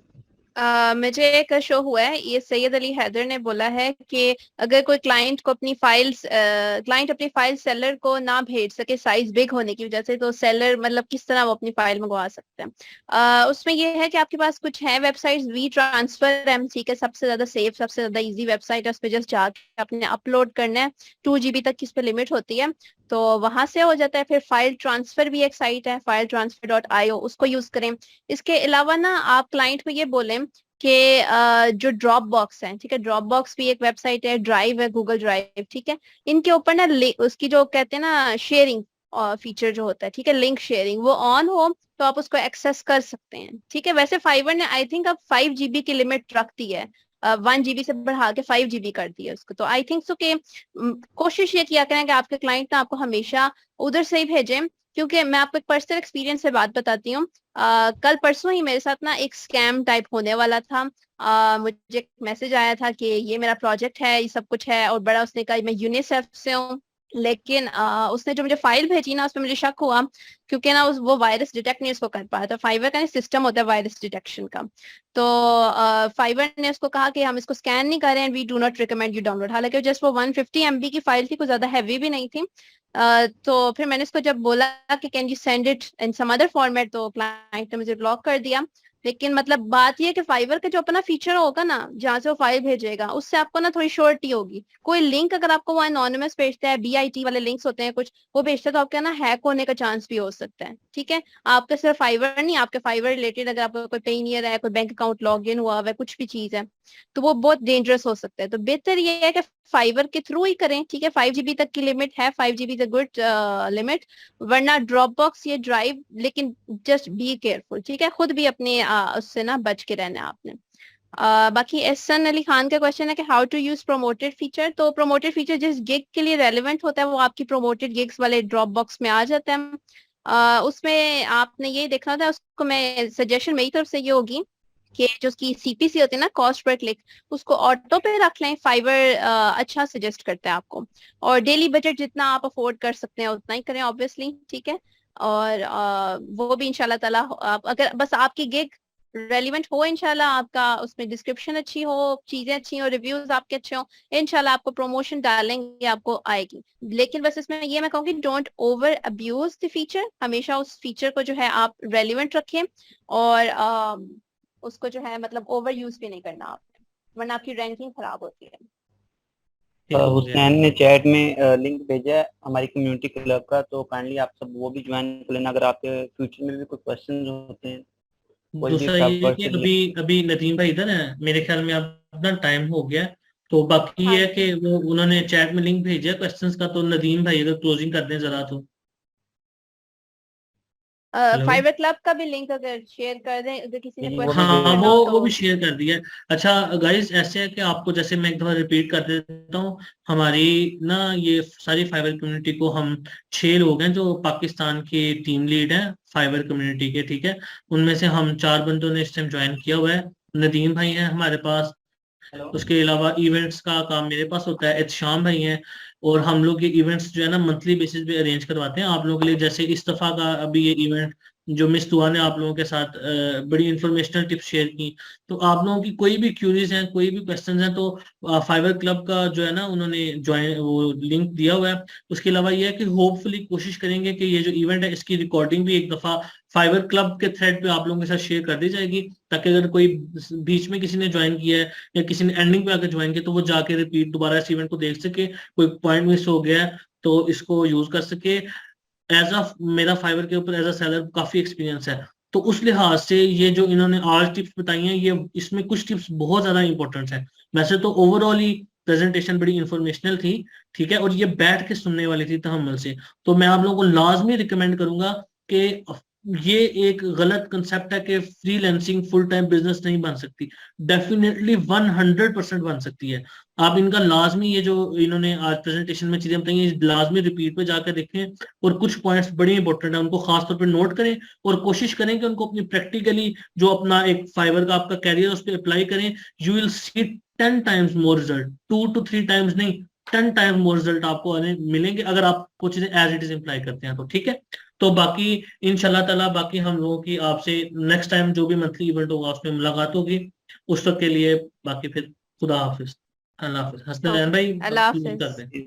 मुझे एक शो हुआ है, ये सैयद अली हैदर ने बोला है कि अगर कोई क्लाइंट अपनी फाइल सेलर को ना भेज सके साइज बिग होने की वजह से, तो सेलर मतलब किस तरह वो अपनी फाइल मंगवा सकते हैं। उसमें ये है कि आपके पास कुछ है वेबसाइट्स, वी ट्रांसफर ठीक है, सबसे ज्यादा सेफ, सबसे ज्यादा इजी वेबसाइट है। उस पर जस्ट जाके आपने अपलोड करना है, 2 GB तक की इस पे लिमिट होती है, तो वहां से हो जाता है। फिर फाइल ट्रांसफर भी एक साइट है, filetransfer.io, उसको यूज करें। इसके अलावा ना आप क्लाइंट को ये बोलें कि जो ड्रॉप बॉक्स है, ठीक है, ड्रॉप बॉक्स भी एक वेबसाइट है, ड्राइव है, गूगल ड्राइव, ठीक है, इनके ऊपर ना उसकी जो कहते हैं ना शेयरिंग फीचर जो होता है, ठीक है, लिंक शेयरिंग, वो ऑन हो तो आप उसको एक्सेस कर सकते हैं, ठीक है। वैसे फाइवर ने आई थिंक अब 5 GB की लिमिट रख दी है, 1 GB से बढ़ा के 5 GB कर दी है उसको। तो आई थिंक सो कि कोशिश ये किया करें कि आपके क्लाइंट ना आपको हमेशा उधर से ही भेजें, क्योंकि मैं आपको एक पर्सनल एक्सपीरियंस से बात बताती हूँ। कल परसों ही मेरे साथ ना एक स्कैम टाइप होने वाला था। मुझे एक मैसेज आया था कि ये मेरा प्रोजेक्ट है, ये सब कुछ है, और बड़ा उसने कहा मैं यूनिसेफ से हूँ, लेकिन उसने जो मुझे फाइल भेजी ना उसमें मुझे शक हुआ, क्योंकि ना वो वायरस डिटेक्ट नहीं उसको कर पाया था। फाइवर का सिस्टम होता है वायरस डिटेक्शन का। तो फाइवर ने उसको कहा कि हम इसको स्कैन नहीं कर रहे हैं, we do not recommend you download. हालांकि जस्ट वो 150 MB की फाइल थी, कोई ज्यादा हैवी भी नहीं थी। तो फिर मैंने इसको जब बोला कि can you send it in some other format, तो क्लाइंट ने मुझे ब्लॉक कर दिया। लेकिन मतलब बात ये कि फाइवर का जो अपना फीचर होगा ना, जहाँ से वो फाइल भेजेगा, उससे आपको ना थोड़ी श्योरिटी होगी। कोई लिंक अगर आपको वो एनोनिमस भेजता है, BIT वाले लिंक्स होते हैं कुछ, वो भेजता है, तो आपका ना हैक होने का चांस भी हो सकता है, ठीक है। आपका सिर्फ फाइवर नहीं, आपके फाइवर रिलेटेड अगर आपका कोई पेनियर है, कोई बैंक अकाउंट लॉग इन हुआ है, कुछ भी चीज है, तो वो बहुत डेंजरस हो सकता है। तो बेहतर ये है कि फाइवर के थ्रू ही करें, ठीक है। 5 GB तक की लिमिट है, 5 GB is a good limit, वरना ड्रॉप बॉक्स ये ड्राइव, लेकिन जस्ट बी केयरफुल, ठीक है, खुद भी अपने उससे ना बच के रहना है आपने। बाकी एहसन अली खान का क्वेश्चन है कि how to use promoted feature. तो प्रोमोटेड फीचर जिस गिग के लिए रेलिवेंट होता है वो आपकी प्रोमोटेड गिग्स वाले ड्रॉप बॉक्स में आ जाता है। उसमें आपने ये देखना था, उसको मैं सजेशन मेरी तरफ से ये होगी कि जो उसकी CPC होती है ना, कॉस्ट पर क्लिक, उसको ऑटो पे रख लें। फाइवर अच्छा सजेस्ट करता है आपको, और डेली बजट जितना आप अफोर्ड कर सकते हैं उतना ही करें ऑब्वियसली, ठीक है। और वो भी इंशाल्लाह ताला अगर बस आपकी गिग रेलिवेंट हो, इंशाल्लाह आपका उसमें डिस्क्रिप्शन अच्छी हो, चीजें अच्छी हो, रिव्यूज आपके अच्छे हो, इंशाल्लाह आपको प्रमोशन डालेंगे, आपको आएगी। लेकिन बस इसमें ये मैं कहूँगी, don't over abuse the feature, हमेशा उस फीचर को जो है आप रेलिवेंट रखें, और उसको जो है मतलब ओवर यूज भी नहीं करना आपने, वरना आपकी रैंकिंग खराब होती है। हुसैन ने चैट में लिंक भेजा है हमारी कम्युनिटी क्लब का, तो काइंडली आप सब वो भी ज्वाइन कर लेना अगर आपके फ्यूचर में भी कोई क्वेश्चन होते हैं। दूसरा ये कि अभी अभी नदीम भाई इधर है, मेरे ख्याल में अपना टाइम हो गया है, तो बाकी हाँ ये है जी। कि वो उन्होंने चैट में लिंक भेजा क्वेश्चंस का, तो नदीम भाई अगर क्लोजिंग कर दें जरा तो। हेलो। फाइबर क्लब का भी लिंक अगर शेयर कर दें, अगर किसी ने जी, वो भी क्वेश्चन भेज हाँ दें। करना हो वो तो। भी शेयर कर दिया है। अच्छा गाइस, ऐसे है कि आपको जैसे मैं एक दफा रिपीट कर देता हूँ, हमारी ना ये सारी फाइबर कम्युनिटी को हम 6 लोग हैं जो पाकिस्तान के टीम लीड हैं फाइबर कम्युनिटी के, ठीक है। उनमें से हम 4 बंदों ने इस टाइम ज्वाइन किया हुआ है, नदीम भाई हैं हमारे पास, उसके अलावा इवेंट्स का काम मेरे पास होता है, एहतशाम भाई हैं, और हम लोग ये इवेंट्स जो है ना मंथली बेसिस पे अरेंज करवाते हैं आप लोगों के लिए। जैसे इस दफा का अभी ये इवेंट जो मिस दुआ ने आप लोगों के साथ बड़ी इंफॉर्मेशनल टिप्स शेयर की, तो आप लोगों की कोई भी क्यूरीज हैं, कोई भी क्वेश्चंस हैं, तो फाइवर क्लब का जो है ना उन्होंने ज्वाइन वो लिंक दिया हुआ है। उसके अलावा ये है कि होपफुली कोशिश करेंगे कि ये जो इवेंट है इसकी रिकॉर्डिंग भी एक दफा फाइवर क्लब के थ्रेड पे आप लोगों के साथ शेयर कर दी जाएगी, ताकि अगर कोई बीच में किसी ने ज्वाइन किया है या किसी ने एंडिंग पे आकर ज्वाइन किया तो वो जाके रिपीट दोबारा इस इवेंट को देख सके, कोई पॉइंट मिस हो गया है तो इसको यूज कर सके। एज अ मेरा फाइवर के ऊपर एज अ सेलर काफी एक्सपीरियंस है, तो उस लिहाज से ये जो इन्होंने आज टिप्स बताई हैं, ये इसमें कुछ टिप्स बहुत ज्यादा इंपॉर्टेंट है। वैसे तो ओवरऑल ही प्रेजेंटेशन बड़ी इंफॉर्मेशनल थी, ठीक है, और ये बैठ के सुनने वाली थी तहम्मुल से। तो मैं आप लोगों को लाजमी रिकमेंड करूंगा कि ये एक गलत कंसेप्ट है कि फ्रीलांसिंग फुल टाइम बिजनेस नहीं बन सकती। डेफिनेटली 100% बन सकती है। आप इनका लाजमी ये जो इन्होंने आज प्रेजेंटेशन में चीजें बताई हैं लाजमी रिपीट पे जाकर देखें, और कुछ पॉइंट्स बड़े इंपॉर्टेंट है उनको खास तौर पे नोट करें, और कोशिश करें कि उनको अपनी प्रैक्टिकली जो अपना एक फाइवर का आपका कैरियर उस पर अप्लाई करें। You will see 10 times more result, 2 to 3 times नहीं, 10 टाइम्स मोर रिजल्ट आपको मिलेंगे अगर आप कुछ चीजें एज इट इज अप्लाई करते हैं तो, ठीक है। तो बाकी इंशाल्लाह ताला बाकी हम लोगों की आपसे नेक्स्ट टाइम जो भी मंथली इवेंट होगा उसमें मुलाकात होगी। उस वक्त के लिए बाकी फिर खुदा हाफिज, अल्लाह हाफिज। हसन ओके, भाई अल्लाह बाकी हाफिज। करते हैं।